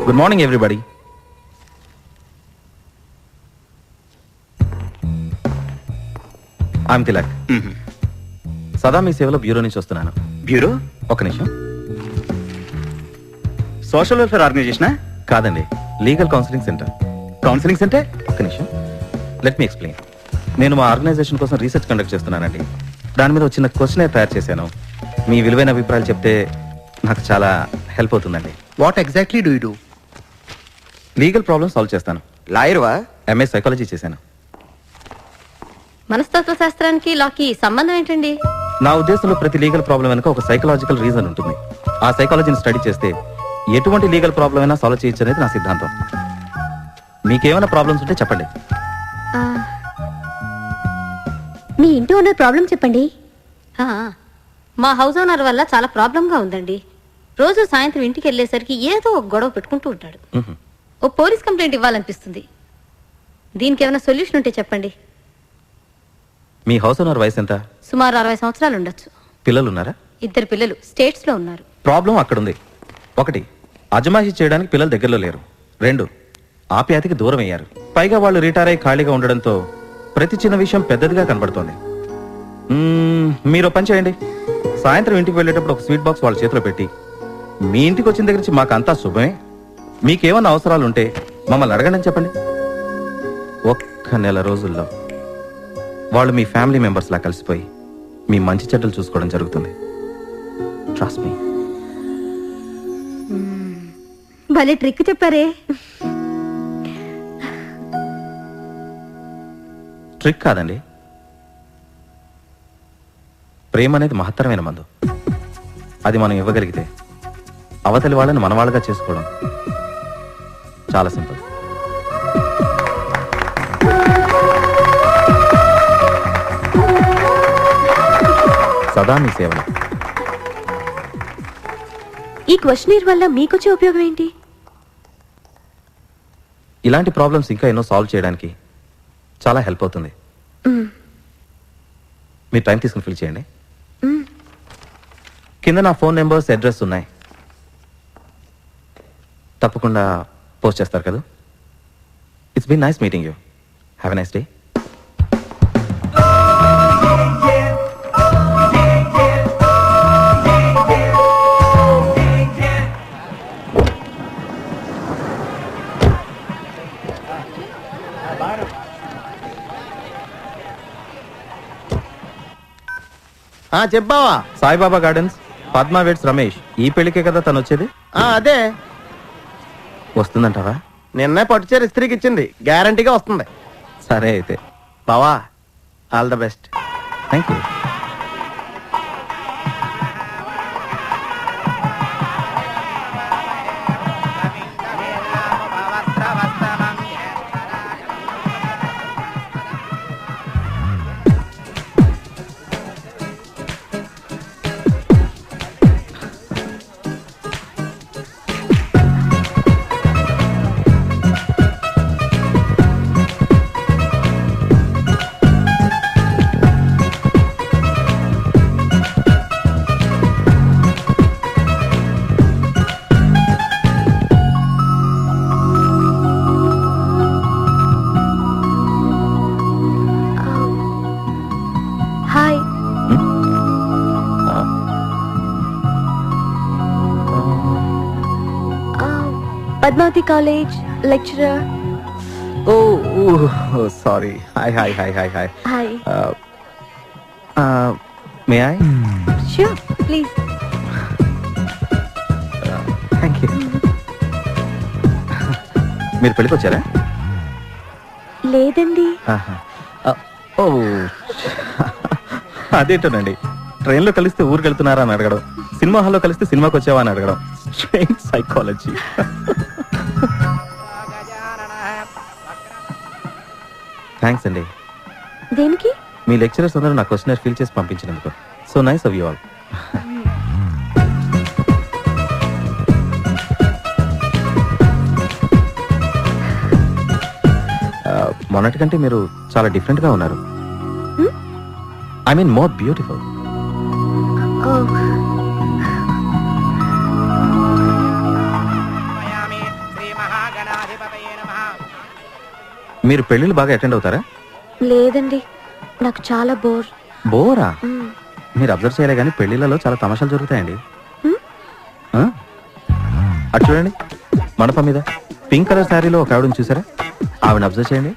Good morning everybody. I'm Tilak. సదా మీ సేవలో బ్యూరో నుంచి వస్తున్నాను. బ్యూరో? ఒక నిమిషం. సోషల్ వెల్ఫేర్ ఆర్గనైజేషనా? కాదండి, legal counselling centre. Counselling centre? ఒక నిమిషం, లెట్ మీ ఎక్స్ప్లెయిన్. నేను మా ఆర్గనైజేషన్ కోసం రీసెర్చ్ కండక్ట్ చేస్తున్నానండి. దాని మీద ఒక చిన్న క్వశ్చనే తయారు చేశాను. మీ విలువైన అభిప్రాయాలు చెప్తే నాకు చాలా హెల్ప్ అవుతుందండి. What exactly do you do? Legal problem solve చేస్తాను. లాయర్వా? ఎంఏ సైకాలజీ చేశాను. మనస్తత్వ శాస్త్రానికి లాకి సంబంధం ఏంటండి? నా ఉద్దేశంలో ప్రతి లీగల్ ప్రాబ్లం వెనుక ఒక సైకలాజికల్ రీజన్ ఉంటుంది. ఆ సైకాలజీని స్టడీ చేస్తే ఎటువంటి లీగల్ ప్రాబ్లం అయినా సాల్వ్ చేయొచ్చు అనేది నా సిద్ధాంతం. మీకేమైనా ప్రాబ్లమ్స్ ఉంటే చెప్పండి. మీ ఇంటి ఓనర్ ప్రాబ్లం చెప్పండి. మా హౌస్ ఓనర్ వల్ల చాలా ప్రాబ్లంగా ఉందండి. రోజు సాయంత్రం ఇంటికి వెళ్ళేసరికి ఏదో ఒక గొడవ పెట్టుకుంటూ ఉంటాడు. ఓ పోలీస్ కంప్లైంట్ ఇవ్వాలనిపిస్తుంది. దీనికి ఏమైనా సొల్యూషన్ ఉంటే చెప్పండి. మీ హౌస్ ఓనర్ వయసు ఎంత? సుమారు 60 సంవత్సరాలు ఉండొచ్చు. పిల్లలు ఉన్నారా? 2 పిల్లలు స్టేట్స్ లో ఉన్నారు. ప్రాబ్లం అక్కడుంది. 1, అజమాయిషీ చేయడానికి పిల్లలు దగ్గరలో లేరు. 2, ఆప్యాయతకి దూరం అయ్యారు. పైగా వాళ్ళు రిటైర్ అయి ఖాళీగా ఉండడంతో ప్రతి చిన్న విషయం పెద్దదిగా కనబడుతోంది. మీరు పని చేయండి, సాయంత్రం ఇంటికి వెళ్ళేటప్పుడు ఒక స్వీట్ బాక్స్ వాళ్ళ చేతిలో పెట్టి, మీ ఇంటికి వచ్చిన దగ్గర నుంచి మాకంతా శుభమే, మీకేమన్నా అవసరాలు ఉంటే మమ్మల్ని అడగండి అని చెప్పండి. 1 నెల రోజుల్లో వాళ్ళు మీ ఫ్యామిలీ మెంబర్స్ లా కలిసిపోయి మీ మంచి చెడ్డలు చూసుకోవడం జరుగుతుంది. Trust me. భలే ట్రిక్ చెప్పారే. ట్రిక్ కాదండి, ప్రేమ అనేది మహత్తరమైన మందు. అది మనం ఇవ్వగలిగితే అవతలి వాళ్ళని మన వాళ్ళగా చేసుకోవడం చాలా సింపుల్. సదా మీ సేవలు. ఈ క్వశ్చనీర్ వల్ల మీకొచ్చే ఉపయోగం ఏంటి? ఇలాంటి ప్రాబ్లమ్స్ ఇంకా ఎన్నో సాల్వ్ చేయడానికి చాలా హెల్ప్ అవుతుంది. మీరు టైం తీసుకుని ఫిల్ చేయండి. కింద నా ఫోన్ నెంబర్స్, అడ్రస్ ఉన్నాయి. తప్పకుండా పోస్ట్ చేస్తారు కదా. It's been nice meeting you. Have a nice day. చెప్పావా? Saibaba gardens, Padma weds Ramesh. ఈ పెళ్లికే కదా తను వచ్చేది. అదే వస్తుందంటావా? నిన్నే పట్టుచేరి ఇస్త్రీకి ఇచ్చింది, గ్యారంటీగా వస్తుంది. సరే అయితే బావా, all the best. Thank you. Padmavathi college lecturer. Oh sorry. Hi hi hi hi hi. Hi. May I? Sure please. Thank you. మీరు పెళ్ళికి వచ్చారా? లేదండి. ఓ అదేంటోనండి, ట్రైన్లో కలిస్తే ఊరికి వెళ్తున్నారా అని అడగడం, సినిమా హాల్లో కలిస్తే సినిమాకి వచ్చావా అని అడగడం. Strange psychology. థ్యాంక్స్ అండి. దేనికి? మీ లెక్చరర్స్ అందరూ నా క్వశ్చనర్ ఫిల్ చేసి పంపించినందుకు. So nice of you all. మొన్నటికంటే మీరు చాలా డిఫరెంట్ గా ఉన్నారు. I mean more beautiful. మీరు పెళ్ళిళ్ళు బాగా అటెండ్ అవుతారా? లేదండి, నాకు చాలా బోర్. బోరా? మీరు అబ్జర్వ్ చేయలే కానీ పెళ్లిళ్ళలో చాలా తమాషాలు జరుగుతాయండి. అటు చూడండి, మండపం మీద పింక్ కలర్ శారీలో ఒక ఆవిడని చూసారా? ఆవిడ అబ్జర్వ్ చేయండి.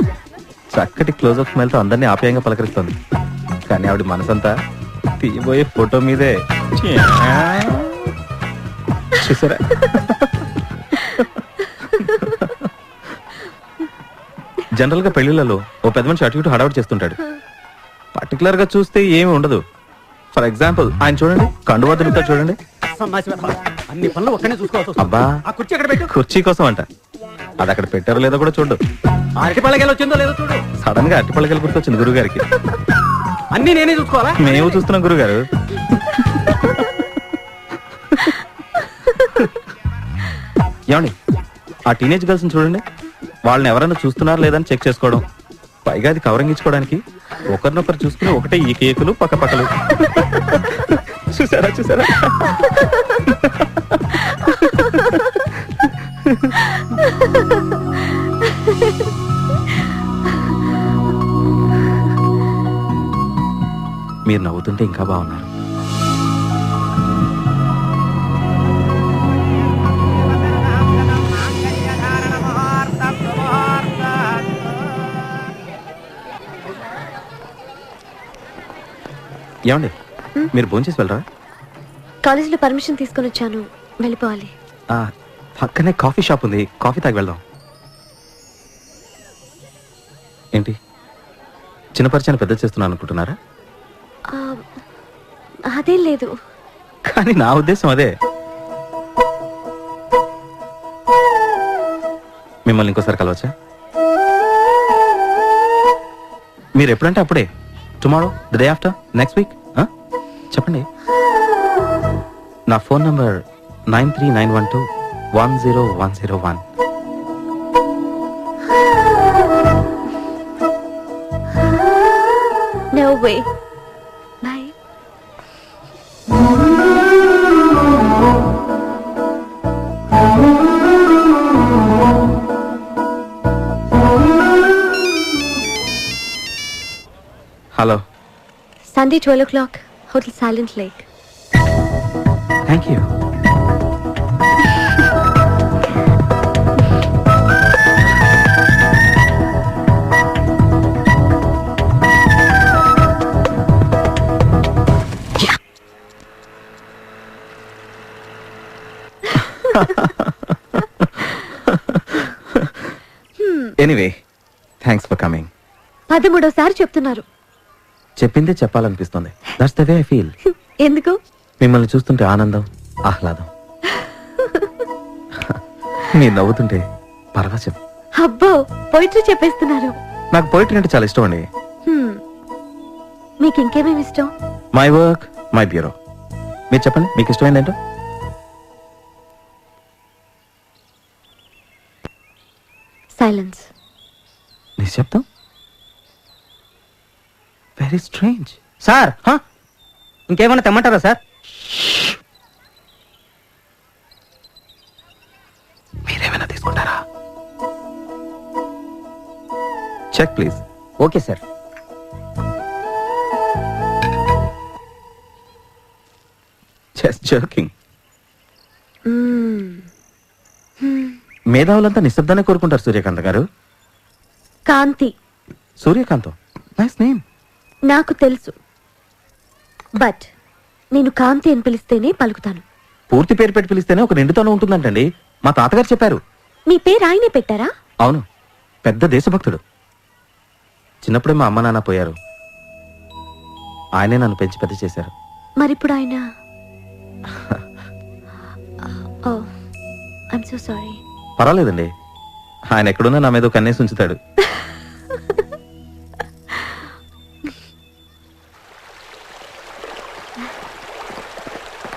చక్కటి క్లోజ్అప్ స్మైల్తో అందరినీ ఆప్యాయంగా పలకరిస్తుంది. కానీ ఆవిడ మనసంతా తీయబోయే ఫోటో మీదే. చూసారా? జనరల్ గా పెళ్లిళ్లలో ఓ పెద్ద మనిషి అటు ఇటు హడావుడి చేస్తుంటాడు. పర్టికులర్ గా చూస్తే ఏమి ఉండదు. ఫర్ ఎగ్జాంపుల్ ఆయన చూడండి, కండువా దులుపుతా చూడండి. అన్ని పనులు ఒక్కనే చూసుకోవచ్చు. అబ్బా, కుర్చీ ఎక్కడ పెట్టు? కుర్చీ కోసం అంట. అది అక్కడ పెట్టారో లేదో కూడా చూడు. అరటి పళ్ళకెళ్ళి వచ్చిందో లేదో చూడు. సడన్ గా అరటి పళ్ళకెళ్ళి గుర్తొచ్చింది గురువు గారికి. అన్ని నేనే చూసుకోవాలా? మేము చూస్తున్నాం గురువు గారు. ఏమండి, ఆ టీనేజ్ గర్ల్స్ చూడండి, వాళ్ళని ఎవరైనా చూస్తున్నారా లేదని చెక్ చేసుకోవడం, పైగా అది కవరింగ్ ఇచ్చుకోవడానికి ఒకరినొకరు చూసుకుని ఒకటే ఈ కేకులు పక్క పక్కలు. చూసారా చూసారా? మీరు నవ్వుతుంటే ఇంకా బాగున్నారు. ఏమండి, మీరు భోంచేసి వెళ్ళరా? కాలేజీలో పర్మిషన్ తీసుకొని వచ్చాను, వెళ్ళిపోవాలి. పక్కనే కాఫీ షాప్ ఉంది, కాఫీ తాగి వెళ్దాం. ఏంటి చిన్న పరిచయం పెద్ద చేస్తున్నాను అనుకుంటున్నారా? అదేం లేదు, కానీ నా ఉద్దేశం అదే. మిమ్మల్ని ఇంకోసారి కలవచ్చా? మీరు ఎప్పుడంటే అప్పుడే. Tomorrow, the day after, next week. చెప్పండి. నా phone number 9391210101. No way. Bye. Hello. Sunday 12 o'clock, Hotel Silent Lake. Thank you. Anyway, thanks for coming. 13వ చెప్తున్నారు. చెప్పిందే చెప్పాలనిపిస్తుంది. That's the way I feel. ఎందుకు? మిమ్మల్ని చూస్తుంటే ఆనందం, ఆహ్లాదం. మీరు నవ్వుతుంటే పరవశం. అబ్బో, పోయిటరీ చెప్పేస్తున్నారు. నాకు పోయిటరీ అంటే చాలా ఇష్టం అండి. మీకు ఇంకేమేమి ఇష్టం? My work, my bureau. మీరు చెప్పండి, మీకు ఇష్టమైంది ఏంటో? సైలెన్స్. నిశ్శబ్దం. Very strange. సార్, ఇంకేమైనా తెమ్మంటారా సార్? మీరేమైనా తీసుకుంటారా? Check please. Okay sir. Just joking. మేధావులంతా నిశ్శబ్దాన్ని కోరుకుంటారు సూర్యకాంత్ గారు. Kanthi Suryakantham nice name. నాకు తెలుసు, బట్ నేను కాంతి అని పిలిస్తేనే పలుకుతాను. పూర్తి పేరు పెట్టి పిలిస్తేనే ఒక నిండుతనం ఉంటుందంటండి. మా తాతగారు చెప్పారు. మీ పేరు ఆయనే పెట్టారా? అవును, పెద్ద దేశభక్తుడు. చిన్నప్పుడే మా అమ్మ నాన్న పోయారు. ఆయనే నన్ను పెంచి పెద్ద చేశారు. మరిప్పుడు ఆయన ఐఎమ్ సో సారీ. పర్వాలేదండి, ఆయన ఎక్కడున్నా నా మీద ఒక కన్నేసి ఉంచుతాడు.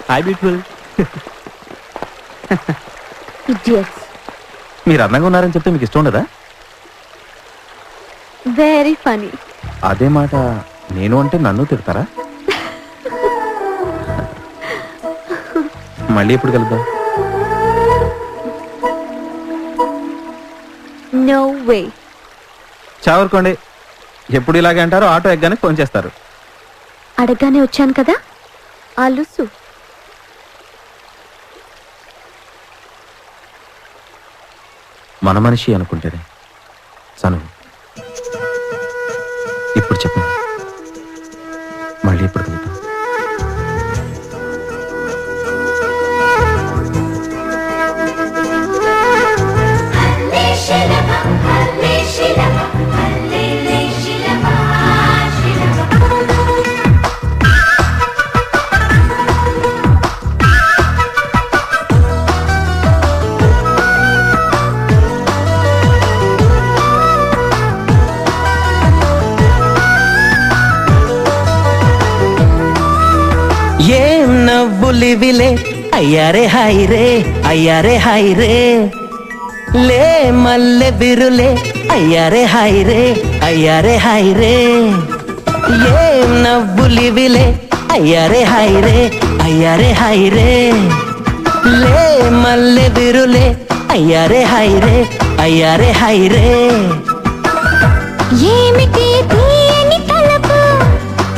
Hi beautiful. ఇడియట్స్. మీరు అందంగా ఉన్నారని చెప్తే మీకు ఇష్టం ఉండదా? Very funny. అదే మాట నేను అంటే నన్ను తిడతారా? మళ్ళీ ఎప్పుడు కలుద్దాం? No way. చావరుకోండి. ఎప్పుడు ఇలాగే అంటారో ఆటో ఎగ్గానే ఫోన్ చేస్తారు. అడగగానే వచ్చాను కదా ఆలుసు. మన మనిషి అనుకుంటేనే చనువు. ఇప్పుడు చెప్పండి, మళ్ళీ ఎప్పుడు కలుద్దాం? ఏం నవ్వులివిలే అయ్యారే హాయ్ రే, అయ్యారే హాయ్ రే. లే మల్లె బిరులే అయ్యారే హాయ్ రే, అయ్యారే హాయ్ రే. ఏం నవ్వులివిలే అయ్యారే హాయ్ రే, అయ్యారే హాయ్ రే. లే మల్లె బిరులే అయ్యారే హాయ్ రే, అయ్యారే హాయ్ రే. ఏమిటి తీయని తలపు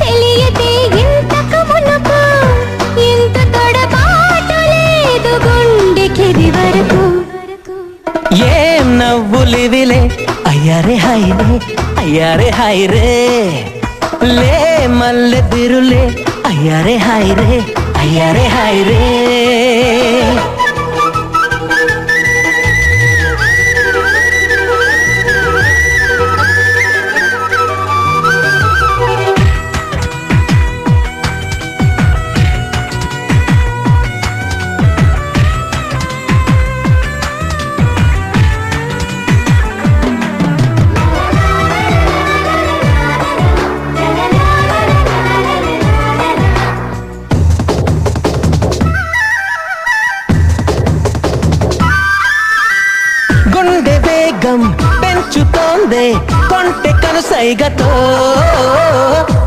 తెలియదే ఇంతకు మునుపు, ఇంత తొడబాటు లేదు గుండెకిది వరకు. ఏం నవ్వులివిలే అయ్యారే హాయ్ రే, అయ్యారే హాయ్ రే. లే మల్లె బిరులే అయ్యారే హాయ్ రే, అయ్యారే హాయ్ రే. గుండె వేగం పెంచుతోందే కొంటె కనుసైగతో.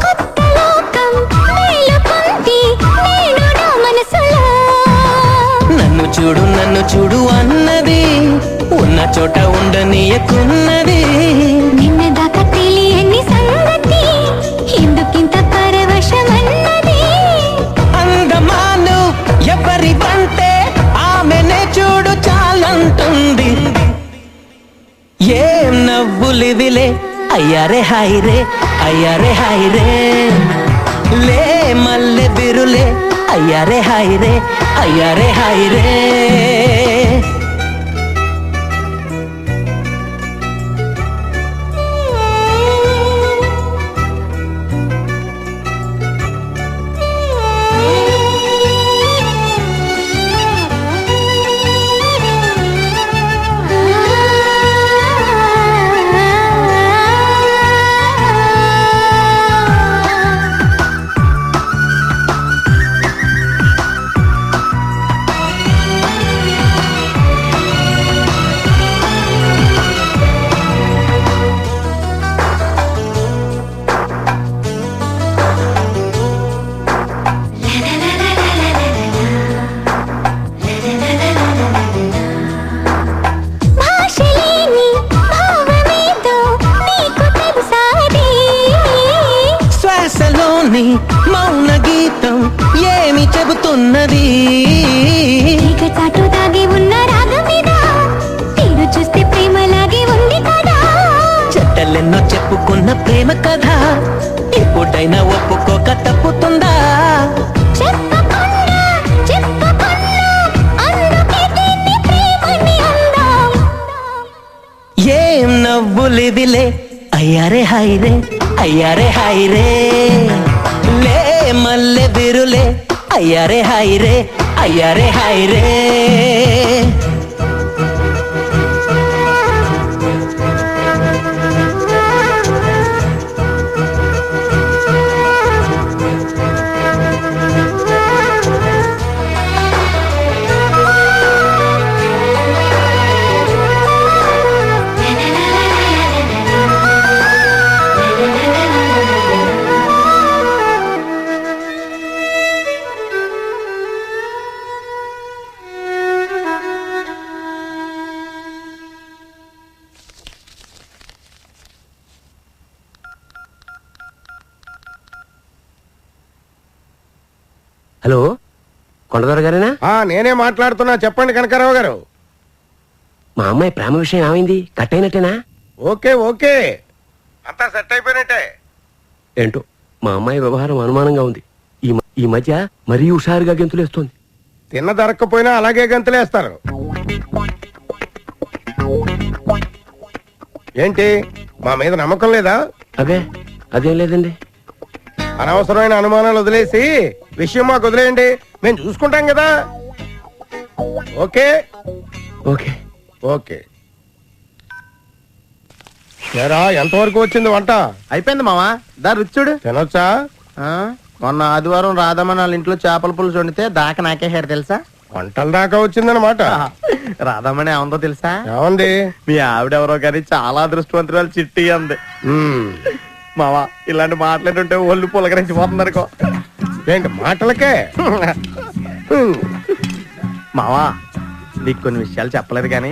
కొత్త లోకం మేలుకొంది నేను నా మనసులో. నన్ను చూడు అన్నది, ఉన్న చోట ఉండనీయకున్నది. నిన్నదాకా తెలియని సంగతి ఎందుకింత పరవశమన్నది. అందమాను ఎవరిదంటే ఆమెనే చూడు చాలంటుంది. ఏం నవ్వులివిలే అయ్యారే హాయ్ రే, అయ్యారే హాయ్ రే. లే మల్లె బిరులే అయ్యారే హాయ్ రే, అయ్యారే హాయ్ రే. శ్వాసలోని మౌన గీతం ఏమి చెబుతున్నది. చాటు దాగి ఉన్న రాగం మీద ఇంకా తప్పుతుందా? ఏం నవ్వులిదిలే అయ్యారే హైరే అయ్యారే హైరే లే మల్లె బిరులే అయ్యారే హైరే అయ్యారే హైరే. హలో, కొండదొర గారేనా? నేనే మాట్లాడుతున్నా, చెప్పండి కనకారావు గారు. మా అమ్మాయి ప్రేమ విషయం ఏమైంది? కట్ అయినట్టేనా? ఓకే ఓకే, అంతా సెట్ అయిపోయినట్టే. ఏంటో మా అమ్మాయి వ్యవహారం అనుమానంగా ఉంది. ఈ మధ్య మరీ హుషారుగా గెంతులేస్తోంది. తిన్న దొరక్కపోయినా అలాగే గంతులేస్తారు. ఏంటి, మా మీద నమ్మకం లేదా? అదే అదేం లేదండి. అనవసరమైన అనుమానాలు వదిలేసి విషయం మాకు వదిలేయండి, మేము చూసుకుంటాం కదా. Okay okay okay. ఏరా, ఎంతవరకు వచ్చింది వంట? అయిపోయింది మావా, దా రుచుడు. తినొచ్చా? మొన్న ఆదివారం రాధమ్మని వాళ్ళ ఇంట్లో చేపల పులుసు వండితే దాకా నాకేసారు తెలుసా? వంటల దాకా వచ్చిందనమాట. రాధమ్మని ఏముందో తెలుసా? ఏముంది? మీ ఆవిడెవరో కానీ చాలా అదృష్టవంతురాలు చిట్టి అంది. మావా, ఇలాంటి మాట్లాడుంటే ఒళ్ళు పులకరించిపోతుంది అనుకో. ఏంటి మాటలకే? మావా, నీకు కొన్ని విషయాలు చెప్పలేదు కానీ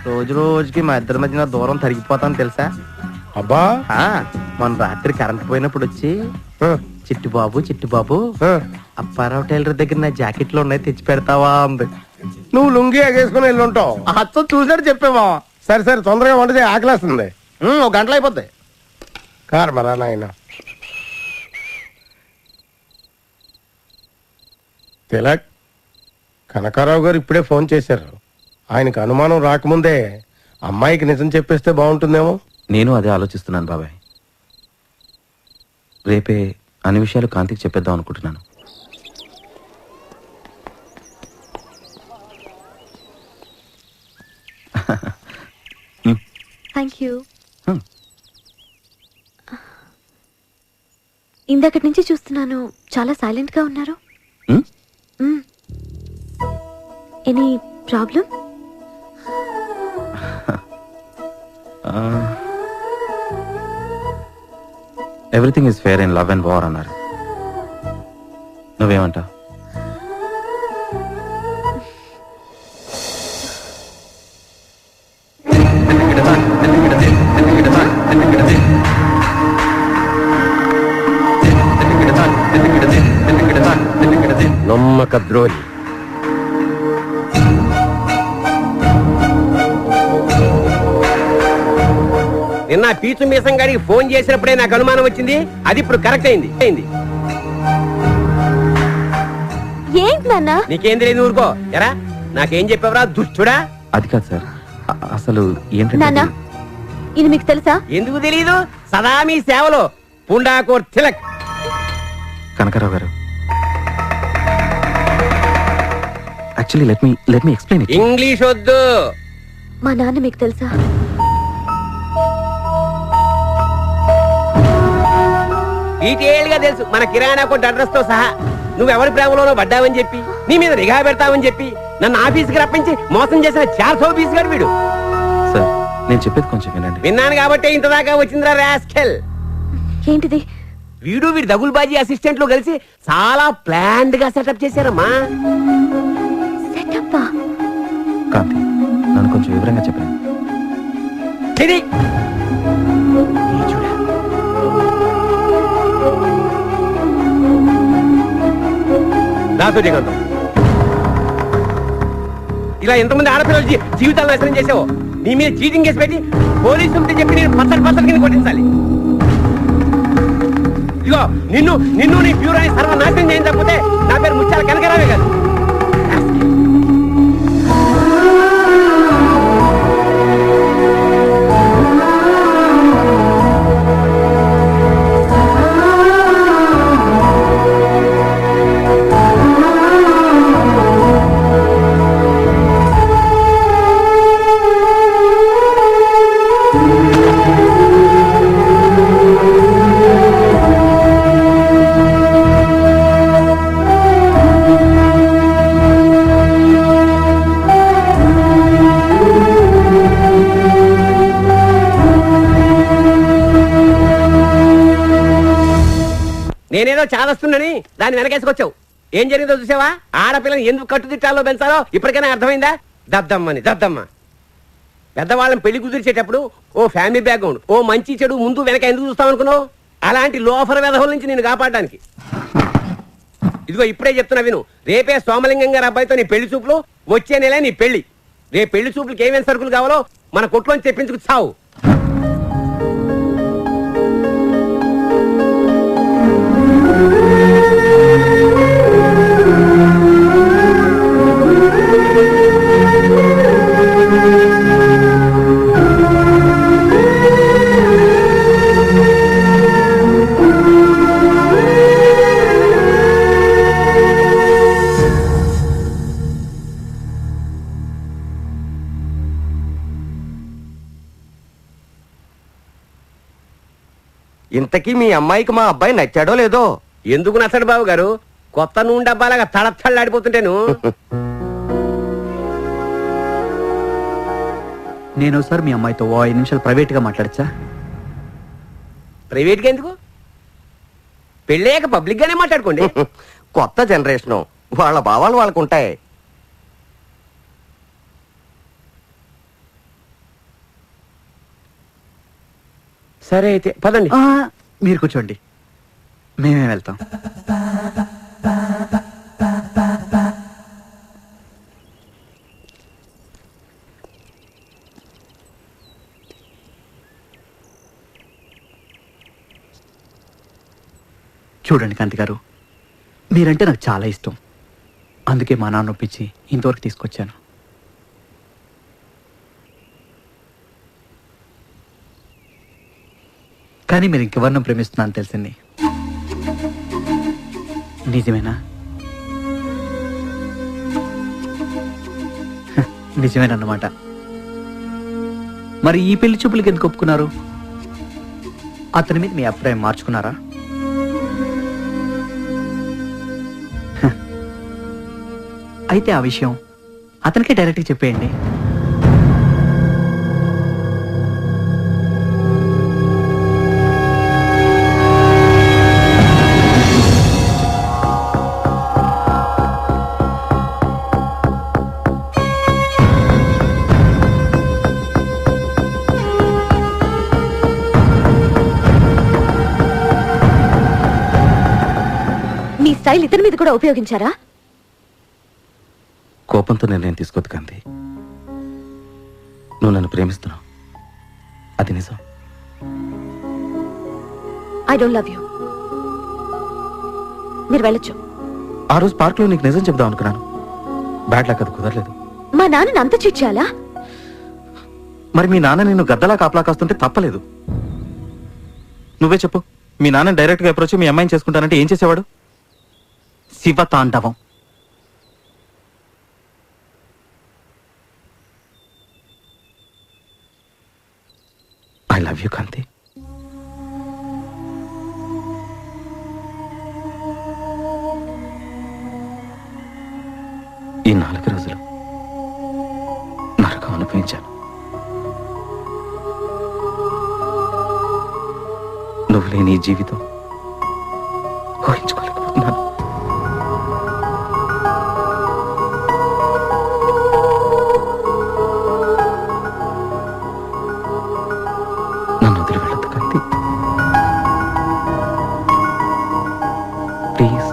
రోజు రోజుకి మా ఇద్దరి మధ్యన దూరం తరిగిపోతాను తెలుసా? అబ్బా, మొన్న రాత్రి కరెంట్ పోయినప్పుడు వచ్చి చిట్టిబాబు అప్పారావు టైలర్ దగ్గర నా జాకెట్లు ఉన్నాయి, తెచ్చి పెడతావా అంది. నువ్వు లుంగి ఎగేసుకుని వెళ్ళుంటావు. అచ్చం చూసినట్టు చెప్పావా? సరే సరే, తొందరగా వంట చేయి, ఆకలేస్తుంది. ఒక గంటలో అయిపోద్ది. కారమరా నాయన. తిలక్, కనకారావు గారు ఇప్పుడే ఫోన్ చేశారు. ఆయనకు అనుమానం రాకముందే అమ్మాయికి నిజం చెప్పేస్తే బాగుంటుందేమో. నేను అదే ఆలోచిస్తున్నాను బాబాయ్. రేపే అన్ని విషయాలు కాంతికి చెప్పేద్దాం అనుకుంటున్నాను. Thank you. ఇందక్కడి నుంచి చూస్తున్నాను, చాలా సైలెంట్ గా ఉన్నారు. Any problem? Everything is fair in love and war అన్నారు. నువ్వేమంటావు? నమ్మక ద్రోహి. నిన్న పీచు మీసం గారికి ఫోన్ చేసినప్పుడే నాకు అనుమానం వచ్చింది. అది ఇప్పుడు కరెక్ట్ అయింది. ఏంటి నాన్న? నీకేం తెలియదు, ఊరుకో. ఎరా, నాకేం చెప్పావరా దుష్టుడా? అది కాదు సార్, అసలు ఏంటంటే నాన్న, ఇది మీకు తెలుసా? ఎందుకు తెలీదు? సదా మీ సేవలో పుండాకోర్ తిలక్. కనకారావు గారు, actually let me explain it. English వద్దు. మా నాన్న మీకు తెలుసా? డీటెయిల్ గా తెలుసు, మన కిరాణా కొట్టు అడ్రస్ తో సహా. నువ్వెవరి ప్రేమలోనో పడ్డావని చెప్పి, నీ మీద నిఘా పెడతావని చెప్పి నన్ను ఆఫీస్కి రప్పించి మోసం చేసిన 400 పీస్ గారు వీడు. సార్, నేను చెప్పేది కొంచెం వినండి. విన్నాను కాబట్టి ఇంత దాకా వచ్చిందిరా రాస్కెల్. ఏంటిది? వీడి దగుల్బాజీ అసిస్టెంట్లు కలిసి చాలా ప్లాన్డ్ గా సెటప్ చేశారమ్మా. సెటప్పా? కాంతి, నన్ను కొంచెం వివరంగా చెప్పండి. ఇలా ఎంతమంది ఆడపిల్లలు జీవితాలు నాశనం చేసావో. నీ మీద చీటింగ్ కేసు పెట్టి పోలీసు ఉంటే చెప్పి నేను పచ్చడి కింద కొట్టించాలి. ఇదిగో నిన్ను నీ ప్యూరాన్ని సర్వనాశనం చేయని తప్పితే నా పేరు ముత్యాల కనకరావే కాదు. నేనేదో చాదస్తుందని దాన్ని వెనకేసుకొచ్చావు. ఏం జరిగిందో చూసావా? ఆడపిల్లని ఎందుకు కట్టుదిట్టాలో పెంచాలో ఇప్పటికైనా అర్థమైందా? దద్దమ్మ పెద్దవాళ్ళని పెళ్లి కుదిర్చేటప్పుడు ఓ ఫ్యామిలీ బ్యాక్గ్రౌండ్, ఓ మంచి చెడు ముందు వెనక ఎందుకు చూస్తావు అనుకున్నావు? అలాంటి లోఫర్ వెధవుల నుంచి నేను కాపాడడానికి. ఇదిగో ఇప్పుడే చెప్తున్నా విను. రేపే సోమలింగం గారి అబ్బాయితో నీ పెళ్లి చూపులు, వచ్చే నెల నీ పెళ్లి. రేపు పెళ్లి చూపులకి ఏమేమి సరుకులు కావాలో మన కొట్లోంచి తెప్పించుకు చావు. ఇంతకీ మీ అమ్మాయికి మా అబ్బాయి నచ్చాడో లేదో? ఎందుకు నచ్చడు బాబు గారు? కొత్త నూనె డబ్బాలాగా తడతళ్ళాడిపోతుంటేను. నేను సార్ మీ అమ్మాయితో 5 నిమిషాలు ప్రైవేట్ గా మాట్లాడచ్చా? ప్రైవేట్ గా ఎందుకు? పెళ్ళయ్యాక పబ్లిక్ గానే మాట్లాడుకోండి. కొత్త జనరేషన్, వాళ్ళ భావాలు వాళ్ళకుంటాయి. సరే అయితే పదండి. మీరు కూర్చోండి, మేమే వెళ్తాం. చూడండి కాంతి గారు, మీరంటే నాకు చాలా ఇష్టం. అందుకే మా నాన్న ఒప్పించి ఇంతవరకు తీసుకొచ్చాను. కానీ మీరు ఇంకెవరినో ప్రేమిస్తున్నాను తెలిసింది. నిజమేనా? నిజమేనన్నమాట. మరి ఈ పెళ్లి చూపులకి ఎందుకు ఒప్పుకున్నారు? అతని మీద మీ అభిప్రాయం మార్చుకున్నారా? అయితే ఆ విషయం అతనికే డైరెక్ట్గా చెప్పేయండి. మీ స్టైల్ ఇతని మీద కూడా ఉపయోగించారా? కోపంతో నిర్ణయం తీసుకోవద్దు కాంతి. నువ్వు నన్ను ప్రేమిస్తున్నావు, అది నిజం. I don't love you. మీరు వెళ్ళొచ్చు. ఆ రోజు పార్క్ లో నీకు నిజం చెప్దాం అనుకున్నాను. బ్యాడ్ లక్, అది కుదరలేదు. మా నాన్నని అంత చిచ్చాలా? మరి మీ నాన్న నిన్ను గద్దలా కాపలా కాస్తుంటే తప్పలేదు. నువ్వే చెప్పు, మీ నాన్న డైరెక్ట్ గా అప్రోచ్ మీ అమ్మాయిని చేసుకుంటానంటే ఏం చేసేవాడు? శివ తాండవం. ఐ లవ్ యూ కాంతి. ఈ 4 రోజులు నరకం అనుభవించాను. నువ్వు లేని ఈ జీవితం ఊహించుకోలేకపోతున్నాను. నన్ను వదిలి వెళ్ళొద్దు కాంతి, ప్లీజ్.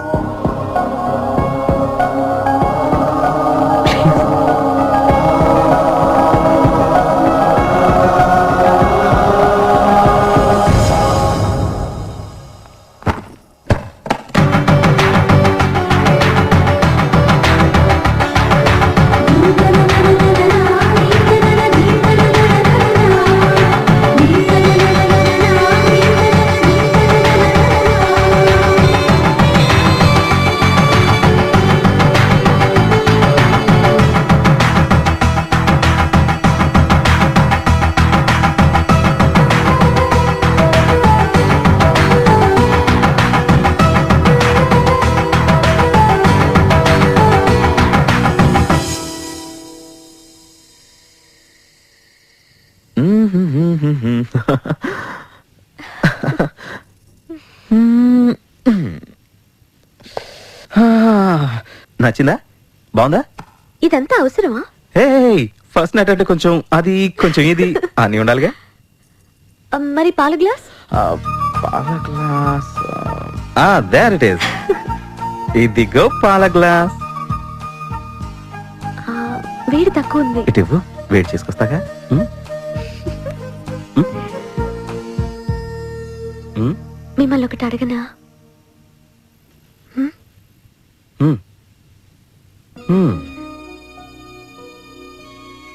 నచ్చిందా? బాగుందా? ఇదంతా అవసరమా? హే, ఫస్ట్ నైట్ అంటే కొంచెం అది కొంచెం ఇది అని ఉండాలిగా. మరి పాల గ్లాస్? పాల గ్లాస్ దేర్ ఇట్ ఈస్. ఇదిగో పాల గ్లాస్. వేడి తక్కువ ఉంది. ఇటు ఇవ్వు, వేడి చేసుకొస్తాగా. మిమ్మల్ని ఒకటి అడగనా?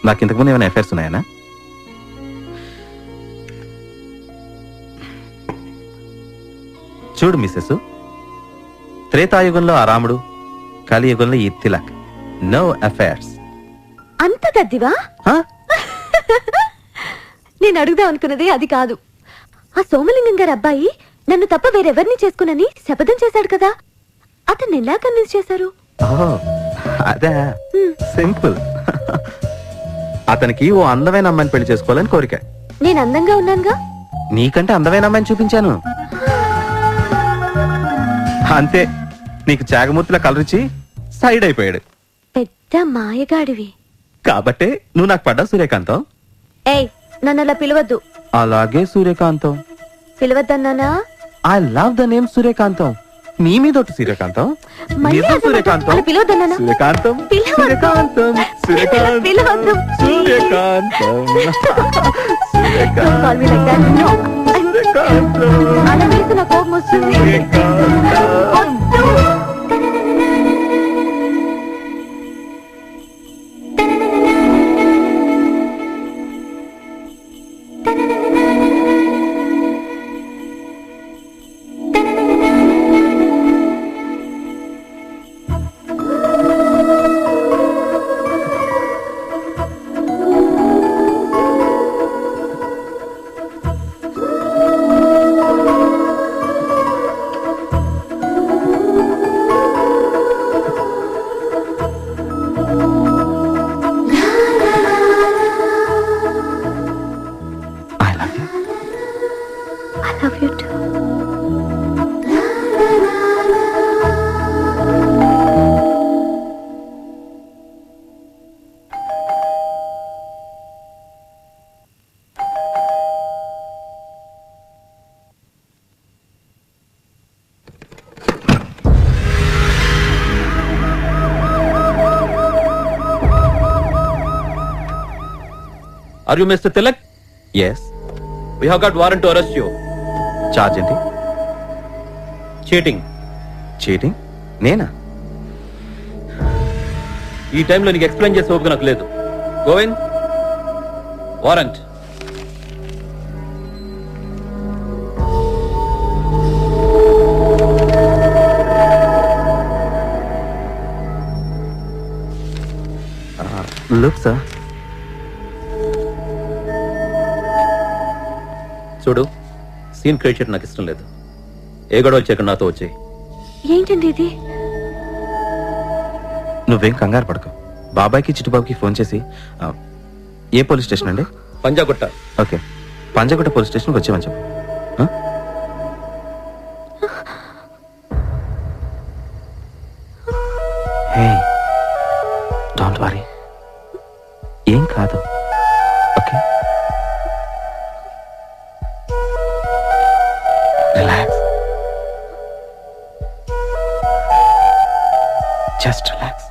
నాకు ఇంతకుముందు ఏమైనా ఎఫైర్స్ ఉన్నాయనా? చూడు మిస్సెస్, త్రేతాయుగంలో ఆ రాముడు, కలియుగంలో ఈ తిలక్. No affairs. అంత దద్దివా? నేను అడుగుదాం అనుకున్నది అది కాదు. ఆ సోమలింగం గారి అబ్బాయి నన్ను తప్ప వేరెవరిని చేసుకునని శపథం చేశాడు కదా, అతన్ని ఎలా కన్విన్స్ చేశారు? అదే సింపుల్. అతనికి ఓ అందమైన అమ్మాయిని పెళ్లి చేసుకోవాలని కోరిక. నేను అందంగా ఉన్నానుగా. నీకంటే అందమైన అమ్మాయిని చూపించాను అంతే. నీకు త్యాగమూర్తిలా కలరిచ్చి సైడ్ అయిపోయాడు. పెద్ద మాయగాడివి. కాబట్టే నువ్వు నాకు పడ్డా సూర్యకాంతం. ఏయ్, నన్ను అలా పిలవద్దు. అలాగే సూర్యకాంతం. పిలవద్దన్నానా? ఐ లవ్ ద నేమ్ సూర్యకాంతం. నీ మీద సూర్యకాంతం. సూర్యకాంతం, పిలవద్దన్నానా? సూర్యకాంతం, సూర్యకాంతం, సూర్యకాంతం, సూర్యకాంతం, అలా పిలిస్తే నా కోపం వస్తుంది. Are you Mr. Tilak? Yes. We have got warrant to arrest you. Charge ఏంటి? చీటింగ్. చీటింగ్? నేనా? ఈ టైంలో నీకు ఎక్స్ప్లెయిన్ చేసే ఓపిక నాకు లేదు. గోవింద్, వారెంట్. Look sir. చూడు, సీన్ క్రియేట్ చేయడం నాకు ఇష్టం లేదు. ఏ గొడవ వచ్చాక నాతో వచ్చాయి. ఏంటండి ఇది? నువ్వేం కంగారు పడకు. బాబాయ్కి చిట్టుబాబుకి ఫోన్ చేసి ఏ పోలీస్ స్టేషన్ అండి? పంజాగుట్ట. ఓకే, పంజాగుట్ట పోలీస్ స్టేషన్కి వచ్చామని చెప్పు. హే, డోంట్ వరీ, ఏం కాదు. Okay, relax, just relax.